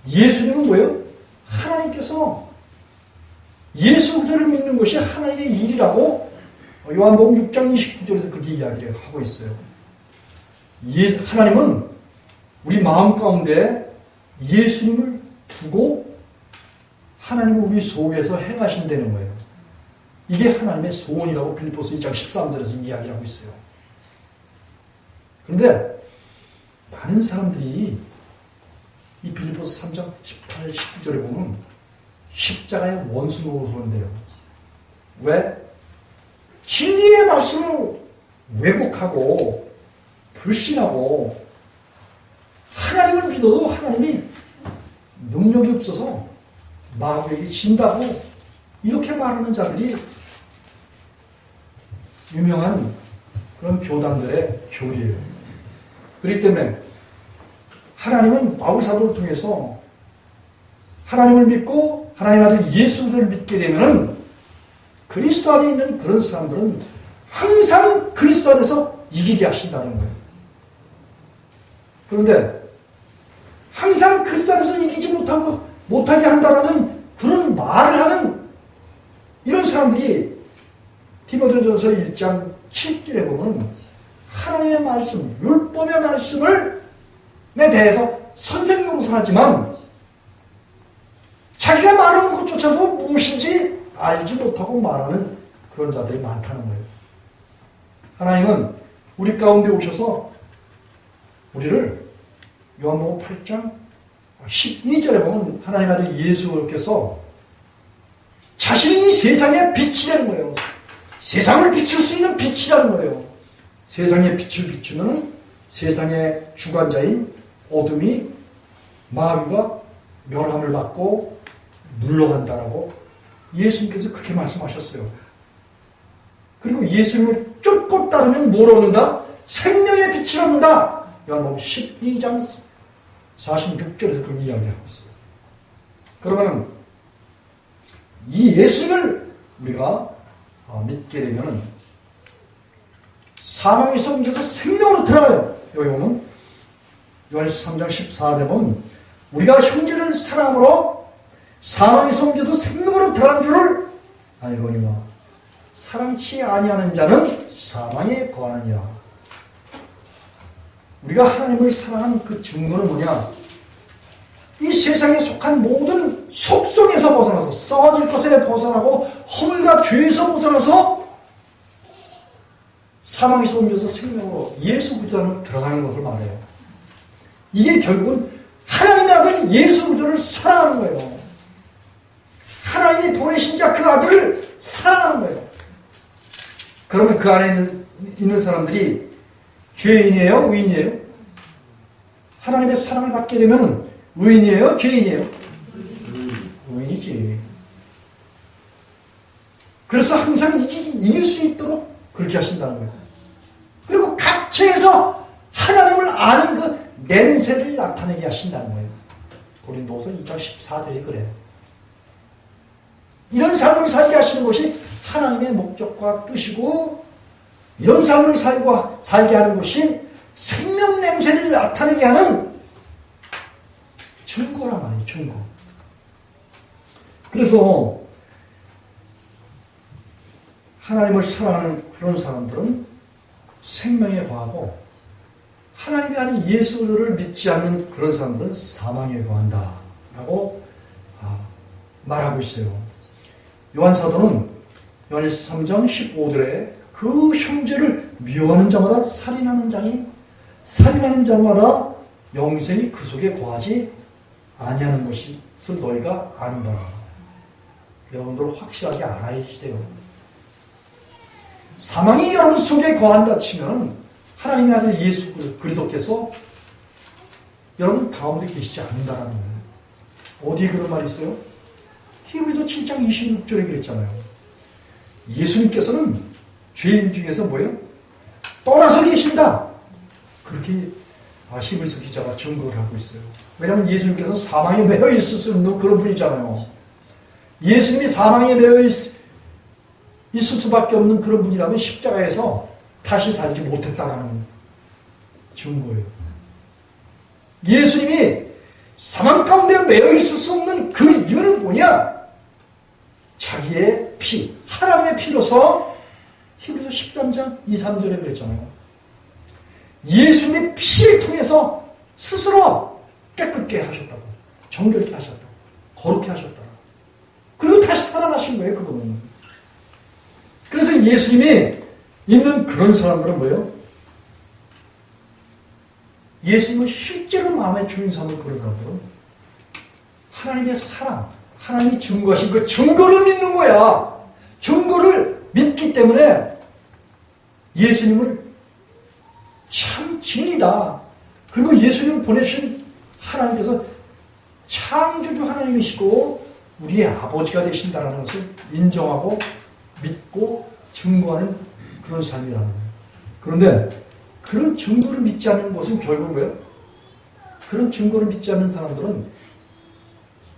S1: 예수님은 뭐예요? 하나님께서 예수 그리스도를 믿는 것이 하나님의 일이라고 요한복음 6장 29절에서 그렇게 이야기를 하고 있어요. 하나님은 우리 마음 가운데 예수님을 두고 하나님을 우리 속에서 행하신다는 거예요. 이게 하나님의 소원이라고 빌립보서 2장 13절에서 이야기를 하고 있어요. 그런데 많은 사람들이 이 빌립보서 3장 18, 19절에 보면 십자가의 원수 노릇하는데요. 왜? 진리의 말씀을 왜곡하고 불신하고 하나님을 믿어도 하나님이 능력이 없어서 마귀에게 진다고 이렇게 말하는 자들이 유명한 그런 교단들의 교리예요. 그렇기 때문에 하나님은 바울 사도를 통해서 하나님을 믿고 하나님 아들 예수를 믿게 되면은 그리스도 안에 있는 그런 사람들은 항상 그리스도 안에서 이기게 하신다는 거예요. 그런데 항상 그리스도 안에서 이기지 못하게 한다라는 그런 말을 하는 이런 사람들이 디모데전서 1장 7절에 보면 하나님의 말씀, 율법의 말씀에 대해서 선생 노릇을 하지만 자기가 말하는 것조차도 무엇인지 알지 못하고 말하는 그런 자들이 많다는 거예요. 하나님은 우리 가운데 오셔서 우리를 요한복음 8장 12절에 보면 하나님 아들 예수께서 자신이 세상의 빛이라는 거예요. 세상을 비출 수 있는 빛이라는 거예요. 세상의 빛을 비추면 세상의 주관자인 어둠이 마귀가 멸함을 받고 물러간다라고 예수님께서 그렇게 말씀하셨어요. 그리고 예수님을 쫓고 따르면 뭘 얻는다? 생명의 빛을 얻는다. 요한복음 12장 46절에서 그렇게 이야기하고 있어요. 그러면 이 예수님을 우리가 믿게 되면 사망에서 옮겨서 생명으로 들어가요. 여기 보면 요한일서 3장 14절에 보면 우리가 형제를 사랑함으로 사망에서 옮겨서 생명으로 들어간 줄을 알거니와 사랑치 아니하는 자는 사망에 거하느니라. 우리가 하나님을 사랑한 그 증거는 뭐냐? 이 세상에 속한 모든 속성에서 벗어나서 썩어질 것에 벗어나고 허물과 죄에서 벗어나서 사망에서 옮겨서 생명으로 예수 그리스도로 들어가는 것을 말해요. 이게 결국은 하나님의 아들 예수 그리스도를 사랑하는 거예요. 하나님이 보내신 자 그 아들을 사랑하는 거예요. 그러면 그 안에 있는 사람들이 죄인이에요? 의인이에요? 하나님의 사랑을 받게 되면 의인이에요? 죄인이에요? 의인이지. 그래서 항상 이길 수 있도록 그렇게 하신다는 거예요. 그리고 갇혀서 하나님을 아는 그 냄새를 나타내게 하신다는 거예요. 고린도후서 2장 14절에 그래요. 이런 삶을 살게 하시는 것이 하나님의 목적과 뜻이고, 이런 삶을 살게 하는 것이 생명 냄새를 나타내게 하는 증거란 말이에요. 증거. 그래서 하나님을 사랑하는 그런 사람들은 생명에 거하고, 하나님이 아닌 예수를 믿지 않는 그런 사람들은 사망에 거한다 라고 말하고 있어요. 요한사도는 요한일서 3장 15절에 그 형제를 미워하는 자마다 살인하는 자마다 영생이 그 속에 거하지 아니하는 것을 너희가 아는 바라. 여러분들 확실하게 알아야 돼요. 사망이 여러분 속에 거한다 치면 하나님의 아들 예수 그리스도께서 여러분 가운데 계시지 않는다라는 거예요. 어디에 그런 말이 있어요? 히브리서 7장 26절에 그랬잖아요. 예수님께서는 죄인 중에서 뭐예요? 떠나서 계신다. 그렇게 히브리서 기자가 증거를 하고 있어요. 왜냐하면 예수님께서는 사망에 매여 있을 수 없는 그런 분이잖아요. 예수님이 사망에 매여 있을 수밖에 없는 그런 분이라면 십자가에서 다시 살지 못했다라는 증거예요. 예수님이 사망 가운데 매여 있을 수 없는 그 이유는 뭐냐? 자기의 피, 하나님의 피로서 히브리서 13장 2, 3절에 그랬잖아요. 예수님의 피를 통해서 스스로 깨끗게 하셨다고, 정결케 하셨다고, 거룩게 하셨다고. 그리고 다시 살아나신 거예요, 그분은. 그래서 예수님이 있는 그런 사람들은 뭐예요? 예수님을 실제로 마음에 주인 사람은 그런 사람들은 하나님의 사랑, 하나님이 증거하신 그 증거를 믿는 거야. 증거를 믿기 때문에 예수님을 참 진리다. 그리고 예수님을 보내신 하나님께서 창조주 하나님이시고 우리의 아버지가 되신다는 것을 인정하고 믿고 증거하는 그런 삶이라는 거예요. 그런데 그런 증거를 믿지 않는 것은 결국 뭐예요? 그런 증거를 믿지 않는 사람들은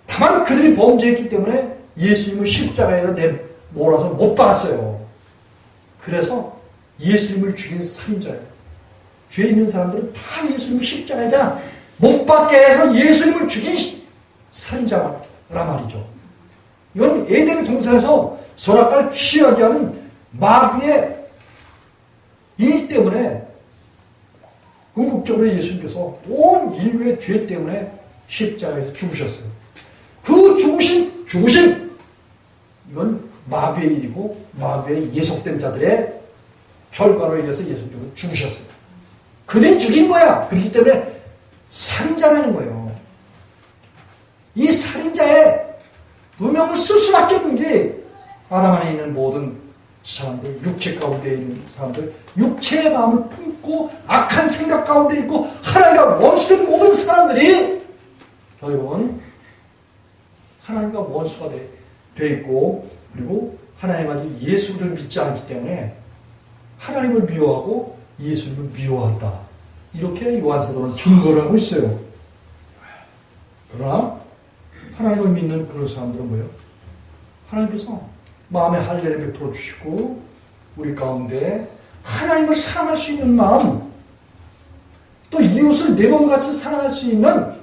S1: 다만 그들이 범죄했기 때문에 예수님을 십자가에다 몰아서 못 박았어요. 그래서 예수님을 죽인 살인자예요. 죄 있는 사람들은 다 예수님을 십자가에다 못 박게 해서 예수님을 죽인 살인자란 말이죠. 이건 에덴 동산에서 선악과를 취하게 하는 마귀의 일 때문에 궁극적으로 예수님께서 온 인류의 죄 때문에 십자가에서 죽으셨어요. 그 죽으신 이건 마귀의 일이고 마귀의 예속된 자들의 결과로 인해서 예수님께서 죽으셨어요. 그들이 죽인 거야. 그렇기 때문에 살인자라는 거예요. 이 살인자의 누명을 쓸 수밖에 없는 게 아담 안에 있는 모든 사람들, 육체 가운데 있는 사람들, 육체의 마음을 품고 악한 생각 가운데 있고 하나님과 원수된 모든 사람들이 결국은 하나님과 원수가 돼 있고, 그리고 하나님 아들 예수를 믿지 않기 때문에 하나님을 미워하고 예수님을 미워한다. 이렇게 요한사도는 증거를 하고 있어요. 그러나 하나님을 믿는 그런 사람들은 뭐예요? 하나님께서 마음에 할례를 베풀어 주시고 우리 가운데 하나님을 사랑할 수 있는 마음, 또 이웃을 내 몸같이 사랑할 수 있는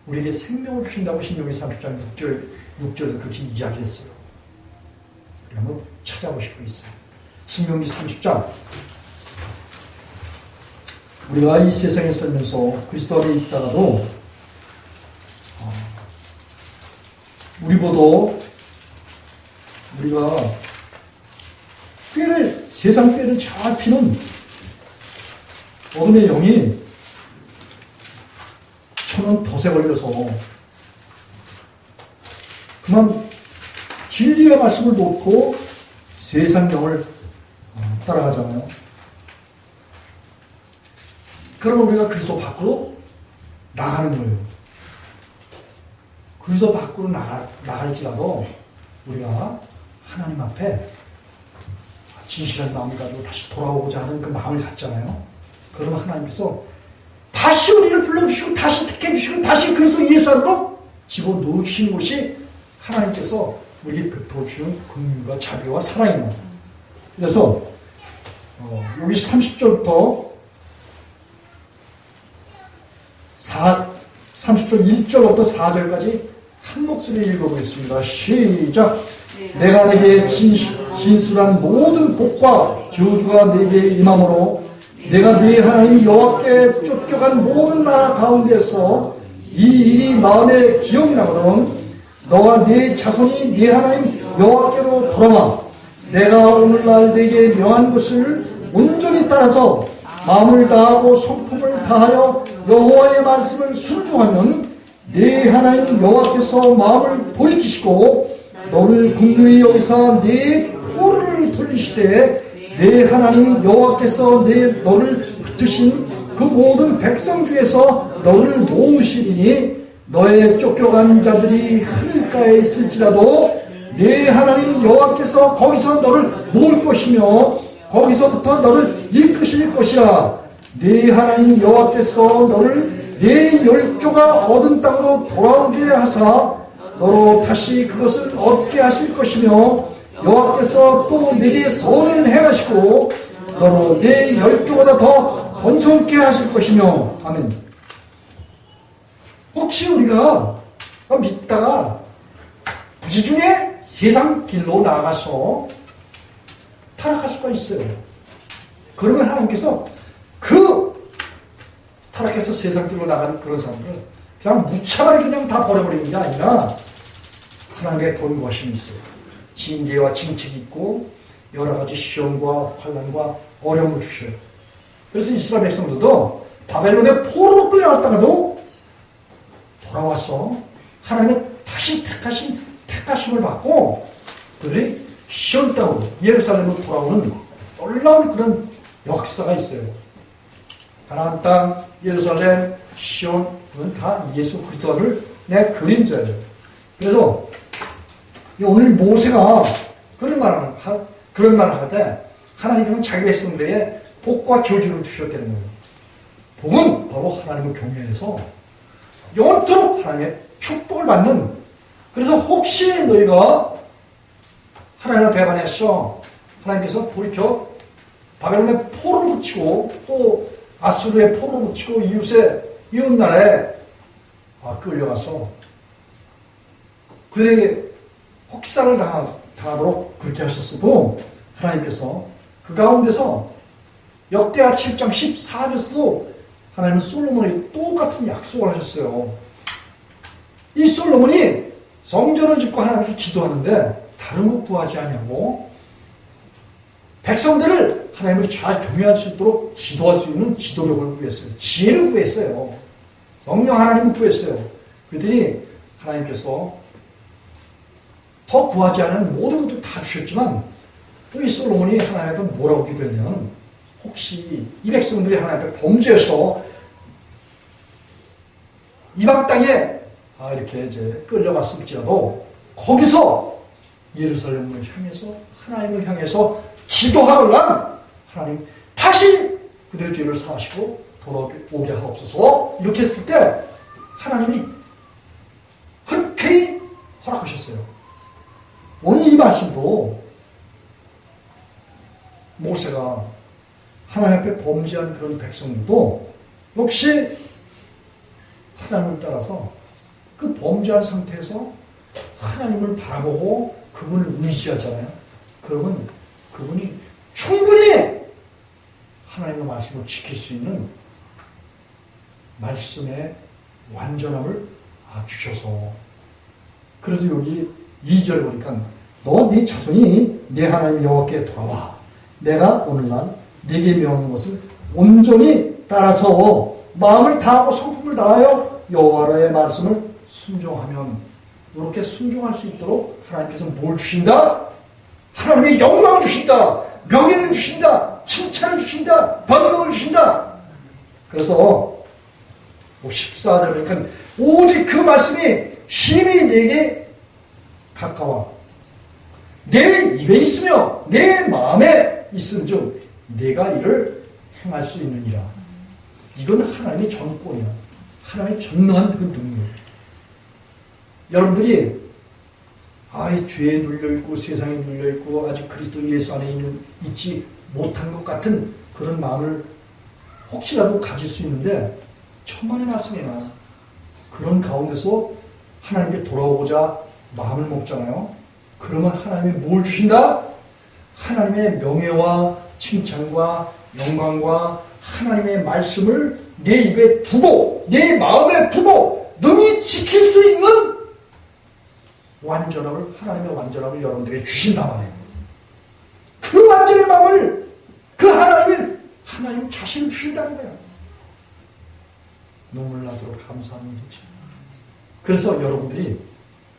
S1: 우리에게 생명을 주신다고 신명기 30장 6절에서 그렇게 이야기했어요. 한번 찾아보시고 있어요. 신명기 30장. 우리가 이 세상에 살면서 그리스도 안에 있다가도 우리가 세상 꾀를 잘 피는 어둠의 영이 천원 덫에 걸려서 그만 진리의 말씀을 놓고 세상 영을 따라가잖아요. 그러면 우리가 그리스도 밖으로 나가는 거예요. 그래서 밖으로 나갈지라도 우리가 하나님 앞에 진실한 마음을 가지고 다시 돌아오고자 하는 그 마음을 갖잖아요. 그러면 하나님께서 다시 우리를 불러주시고 다시 택해주시고 다시 그리스도 예수 안으로 집어넣으신 것이 하나님께서 우리에게 베풀어주는 긍휼과 자비와 사랑입니다. 그래서 여기 30절부터 30절 1절부터 4절까지 한 목소리 읽어보겠습니다. 시작. 내가 내게 진술한 모든 복과 저주가 내게 임함으로 내가 네 하나님 여호와께 쫓겨간 모든 나라 가운데서 이 일이 마음에 기억나거든 너와 네 자손이 네 하나님 여호와께로 돌아와 내가 오늘날 네게 명한 것을 온전히 따라서 마음을 다하고 성품을 다하여 여호와의 말씀을 순종하면 네 하나님 여호와께서 마음을 돌이키시고 너를 긍휼히 여기사 네 포로를 돌리시되 네 하나님 여호와께서 너를 붙드신 그 모든 백성 중에서 너를 모으시리니 너의 쫓겨간 자들이 하늘가에 있을지라도 네 하나님 여호와께서 거기서 너를 모을 것이며 거기서부터 너를 이끄실 것이라. 네 하나님 여호와께서 너를 네 열조가 얻은 땅으로 돌아오게 하사 너로 다시 그것을 얻게 하실 것이며 여호와께서 또 네게 선을 행하시고 너로 네 열조보다 더 번성케 하실 것이며. 아멘. 혹시 우리가 믿다가 부지중에 세상 길로 나가서 타락할 수가 있어요. 그러면 하나님께서 그 타락해서 세상 길로 나가는 그런 사람들 그냥 무차별히 그냥 다 버려버리는 게 아니라 하나님의 보호하심이 있어요. 징계와 징책이 있고 여러 가지 시험과 환난과 어려움을 주셔요. 그래서 이스라엘 백성들도 바벨론의 포로로 끌려갔다가도 돌아와서 하나님의 다시 택하심을 받고 그들이 시온 땅으로 예루살렘으로 돌아오는 놀라운 그런 역사가 있어요. 가나안 땅, 예루살렘, 시온은 다 예수 그리스도를 내 그림자예요. 그래서 오늘 모세가 그런 말을 하되 하나님은 자기 백성들에게 복과 저주를 주셨다는 거예요. 복은 바로 하나님을 경외해서 영원토록 하나님의 축복을 받는. 그래서 혹시 너희가 하나님을 배반해서 하나님께서 돌이켜 바벨론의 포로를 붙이고 또 아수르의 포로를 붙이고 이웃나라에 끌려가서 그들에게 혹사를 당하도록 그렇게 하셨어도 하나님께서 그 가운데서 역대하 7장 14절에서도 하나님은 솔로몬에게 똑같은 약속을 하셨어요. 이 솔로몬이 성전을 짓고 하나님께 기도하는데 다른 것 구하지 아니하고 백성들을 하나님을 잘 경외할 수 있도록 기도할 수 있는 지도력을 구했어요. 지혜를 구했어요. 성령 하나님을 구했어요. 그랬더니 하나님께서 더 구하지 않은 모든 것도 다 주셨지만 또 이 솔로몬이 하나님 앞에 뭐라고 기도했냐면 혹시 이 백성들이 하나님 앞에 범죄해서 이방 땅에 이렇게 이제 끌려갔을지라도 거기서 예루살렘을 향해서 하나님을 향해서 기도하려면 하나님 다시 그들의 죄를 사하시고 돌아오게 하옵소서. 이렇게 했을 때 하나님이 흔쾌히 허락하셨어요. 오늘 이 말씀도 모세가 하나님 앞에 범죄한 그런 백성들도 역시 하나님을 따라서 그 범죄한 상태에서 하나님을 바라보고 그분을 의지하잖아요. 그러면 그분이 충분히 하나님의 말씀을 지킬 수 있는 말씀의 완전함을 주셔서 그래서 여기 2절 보니까 너 네 자손이 네 하나님 여호와께 돌아와 내가 오늘날 네게 명한 것을 온전히 따라서 마음을 다하고 성품을 다하여 여호와의 말씀을 순종하면 이렇게 순종할 수 있도록 하나님께서 뭘 주신다? 하나님의 영광을 주신다. 명예를 주신다. 칭찬을 주신다. 번능을 주신다. 그래서 14절 보니까 오직 그 말씀이 심히 내게 가까워 내 입에 있으며 내 마음에 있은즉 내가 이를 행할 수 있느니라. 이건 하나님의 전권이야. 하나님의 전능한 그 능력. 여러분들이 죄에 눌려있고 세상에 눌려있고 아직 그리스도 예수 안에 있지 못한 것 같은 그런 마음을 혹시라도 가질 수 있는데 천만의 말씀이야. 그런 가운데서 하나님께 돌아오고자 마음을 먹잖아요. 그러면 하나님이 뭘 주신다? 하나님의 명예와 칭찬과 영광과 하나님의 말씀을 내 입에 두고 내 마음에 두고 능히 지킬 수 있는 완전함을, 하나님의 완전함을 여러분들에게 주신단 말이에요. 그 완전의 마음을 그 하나님 자신을 주신다는 거예요. 눈물 나도록 감사하는 거죠. 그래서 여러분들이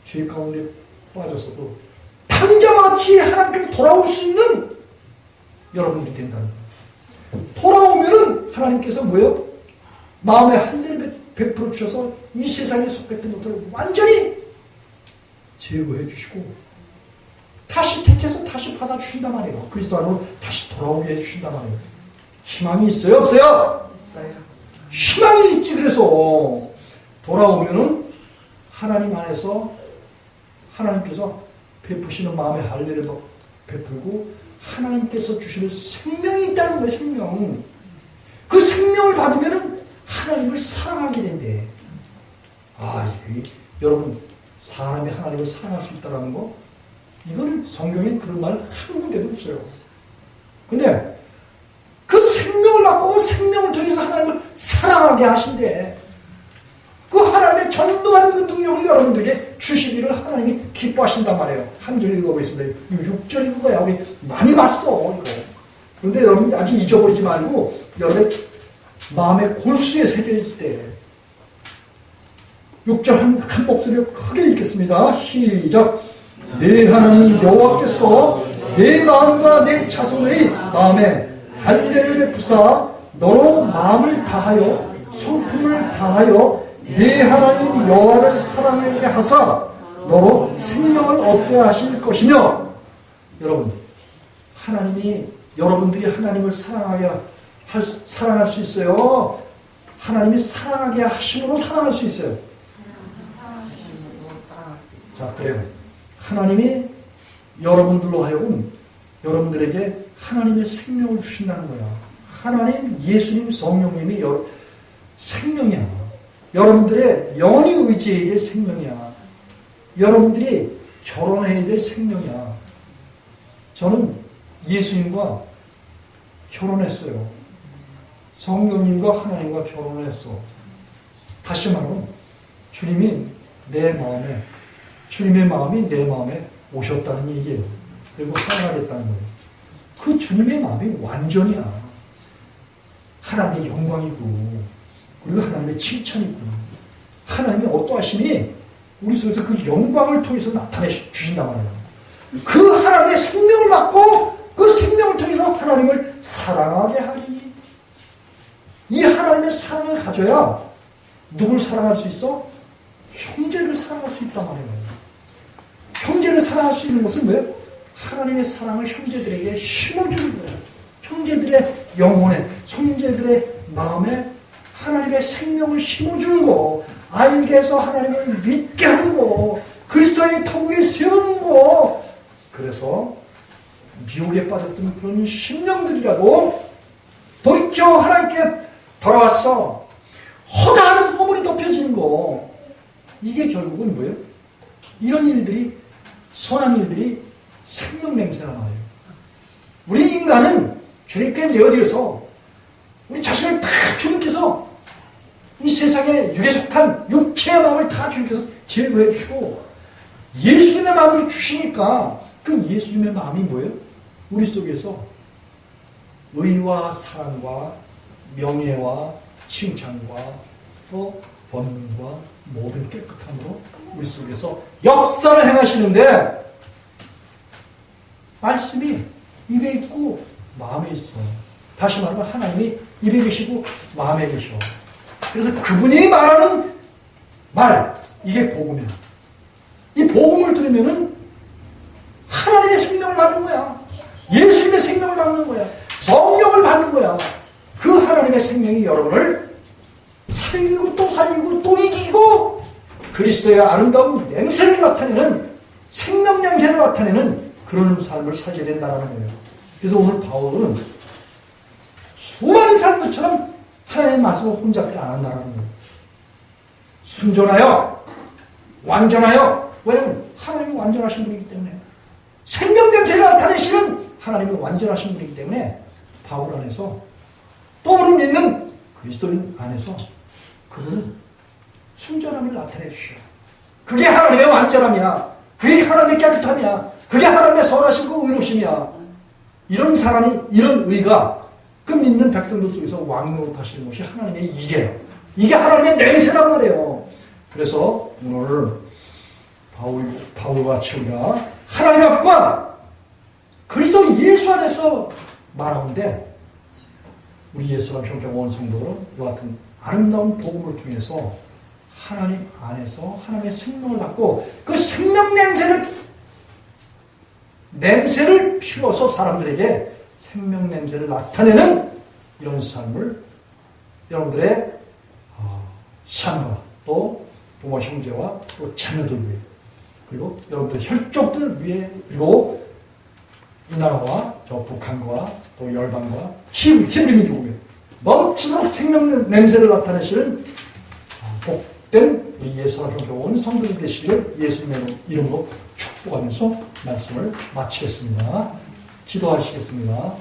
S1: 죄 가운데 빠졌어도 당자와 같이 하나님께 돌아올 수 있는 여러분들이 된다는 거예요. 돌아오면은 하나님께서 뭐예요? 마음에 할례를 베풀어 주셔서 이 세상에 속했던 것들을 완전히 제거해 주시고 다시 택해서 다시 받아주신단 말이에요. 그리스도 안으로 다시 돌아오게 해주신단 말이에요. 희망이 있어요? 없어요? 희망이 있지. 그래서 돌아오면은 하나님 안에서 하나님께서 베푸시는 마음의 할례를 베풀고 하나님께서 주시는 생명이 있다는 거예요. 생명. 그 생명을 받으면은 하나님을 사랑하게 된대. 여러분 사람이 하나님을 사랑할 수 있다는 거, 이거는 성경에 그런 말 한 군데도 없어요. 근데 그 생명을 받고 그 생명을 통해서 하나님을 사랑하게 하신대. 그 하나님의 전도하는 그 능력을 여러분들에게 주시기를 하나님이 기뻐하신단 말이에요. 한 절 읽어보겠습니다. 6절 읽어야 우리 많이 봤어, 이거. 그런데 여러분 아주 잊어버리지 말고 여러분의 마음의 골수에 새겨있을 때 6절 한 목소리로 크게 읽겠습니다. 시작. 내 하나님 여호와께서 내 마음과 내 자손의 마음에 할례를 베푸사 너로 마음을 다하여 성품을 다하여 내 하나님 여호와를 사랑하게 하사 너로 생명을 얻게 하실 것이며. 여러분, 하나님이 여러분들이 하나님을 사랑할 수 있어요. 하나님이 사랑하게 하심으로 사랑할 수 있어요. 자, 그래요. 하나님이 여러분들로 하여금 여러분들에게 하나님의 생명을 주신다는 거야. 하나님, 예수님, 성령님이 생명이야. 여러분들의 영원히 의지해야 될 생명이야. 여러분들이 결혼해야 될 생명이야. 저는 예수님과 결혼했어요. 성령님과 하나님과 결혼을 했어. 다시 말하면 주님이 내 마음에, 주님의 마음이 내 마음에 오셨다는 얘기예요. 그리고 사랑하겠다는 거예요. 그 주님의 마음이 완전이야. 하나님의 영광이고, 그리고 하나님의 칭찬이고, 하나님의 어떠하심이 우리 속에서 그 영광을 통해서 나타내 주신단 말이에요. 그 하나님의 생명을 받고 그 생명을 통해서 하나님을 사랑하게 하리니, 이 하나님의 사랑을 가져야 누굴 사랑할 수 있어? 형제를 사랑할 수 있단 말이에요. 형제를 사랑할 수 있는 것은 뭐예요? 하나님의 사랑을 형제들에게 심어주는 거예요. 형제들의 영혼에, 형제들의 마음에 하나님의 생명을 심어주는 거, 알게 해서 하나님을 믿게 하는 거, 그리스도의 터부에 세우는 거. 그래서 미혹에 빠졌던 그런 심령들이라도 돌이켜 하나님께 돌아와서 허다한 허물이 덮여지는 거, 이게 결국은 뭐예요? 이런 일들이, 선한 일들이 생명 냄새가 나요. 우리 인간은 주님께 내어드려서 우리 자신을 다 주님께서 이 세상에 육에 속한 육체의 마음을 다 주님께서 제거해 주시고 예수님의 마음을 주시니까 그 예수님의 마음이 뭐예요? 우리 속에서 의와 사랑과 명예와 칭찬과 또 번능과 모든 깨끗함으로 우리 속에서 역사를 행하시는데, 말씀이 입에 있고 마음에 있어. 다시 말하면 하나님이 입에 계시고 마음에 계셔. 그래서 그분이 말하는 말, 이게 복음이야. 이 복음을 들으면은 하나님의 생명을 받는 거야. 예수님의 생명을 받는 거야. 성령을 받는 거야. 그 하나님의 생명이 여러분을 살리고 또 살리고 또 이기고 그리스도의 아름다운 냄새를 나타내는 생명 냄새를 나타내는 그런 삶을 살게 된다는 거예요. 그래서 오늘 바울은 수많은 사람들처럼 하나님의 말씀을 혼잡게 안 한다는 거예요. 순전하여 완전하여, 왜냐하면 하나님이 완전하신 분이기 때문에 생명 냄새를 나타내시는 하나님이 완전하신 분이기 때문에 바울 안에서 또 우리 믿는 그리스도인 안에서 그분은 순전함을 나타내 주셔. 그게 하나님의 완전함이야. 그게 하나님의 깨끗함이야. 그게 하나님의 선하시고 의로우심이야. 이런 사람이, 이런 의가 그 믿는 백성들 속에서 왕노릇하시는 것이 하나님의 이제예요. 이게 하나님의 냄새란 말이에요. 그래서 오늘 바울과 우리가 하나님 앞과 그리스도 예수 안에서 말하는데 우리 예수랑 형제원 성도로 이와 같은 아름다운 복음을 통해서 하나님 안에서 하나님의 생명을 받고 그 생명 냄새를 피워서 사람들에게 생명 냄새를 나타내는 이런 삶을 여러분들의 삶과 또 부모 형제와 또 자녀들 위해 그리고 여러분들 혈족들 위해 그리고 이 나라와 저 북한과 또 열방과 히브리민족 위해 넘치도록 생명 냄새를 나타내시는 복된 우리 예수와 온 성도들 되시기를 예수님의 이름으로 축복하면서 말씀을 마치겠습니다. 기도하시겠습니다.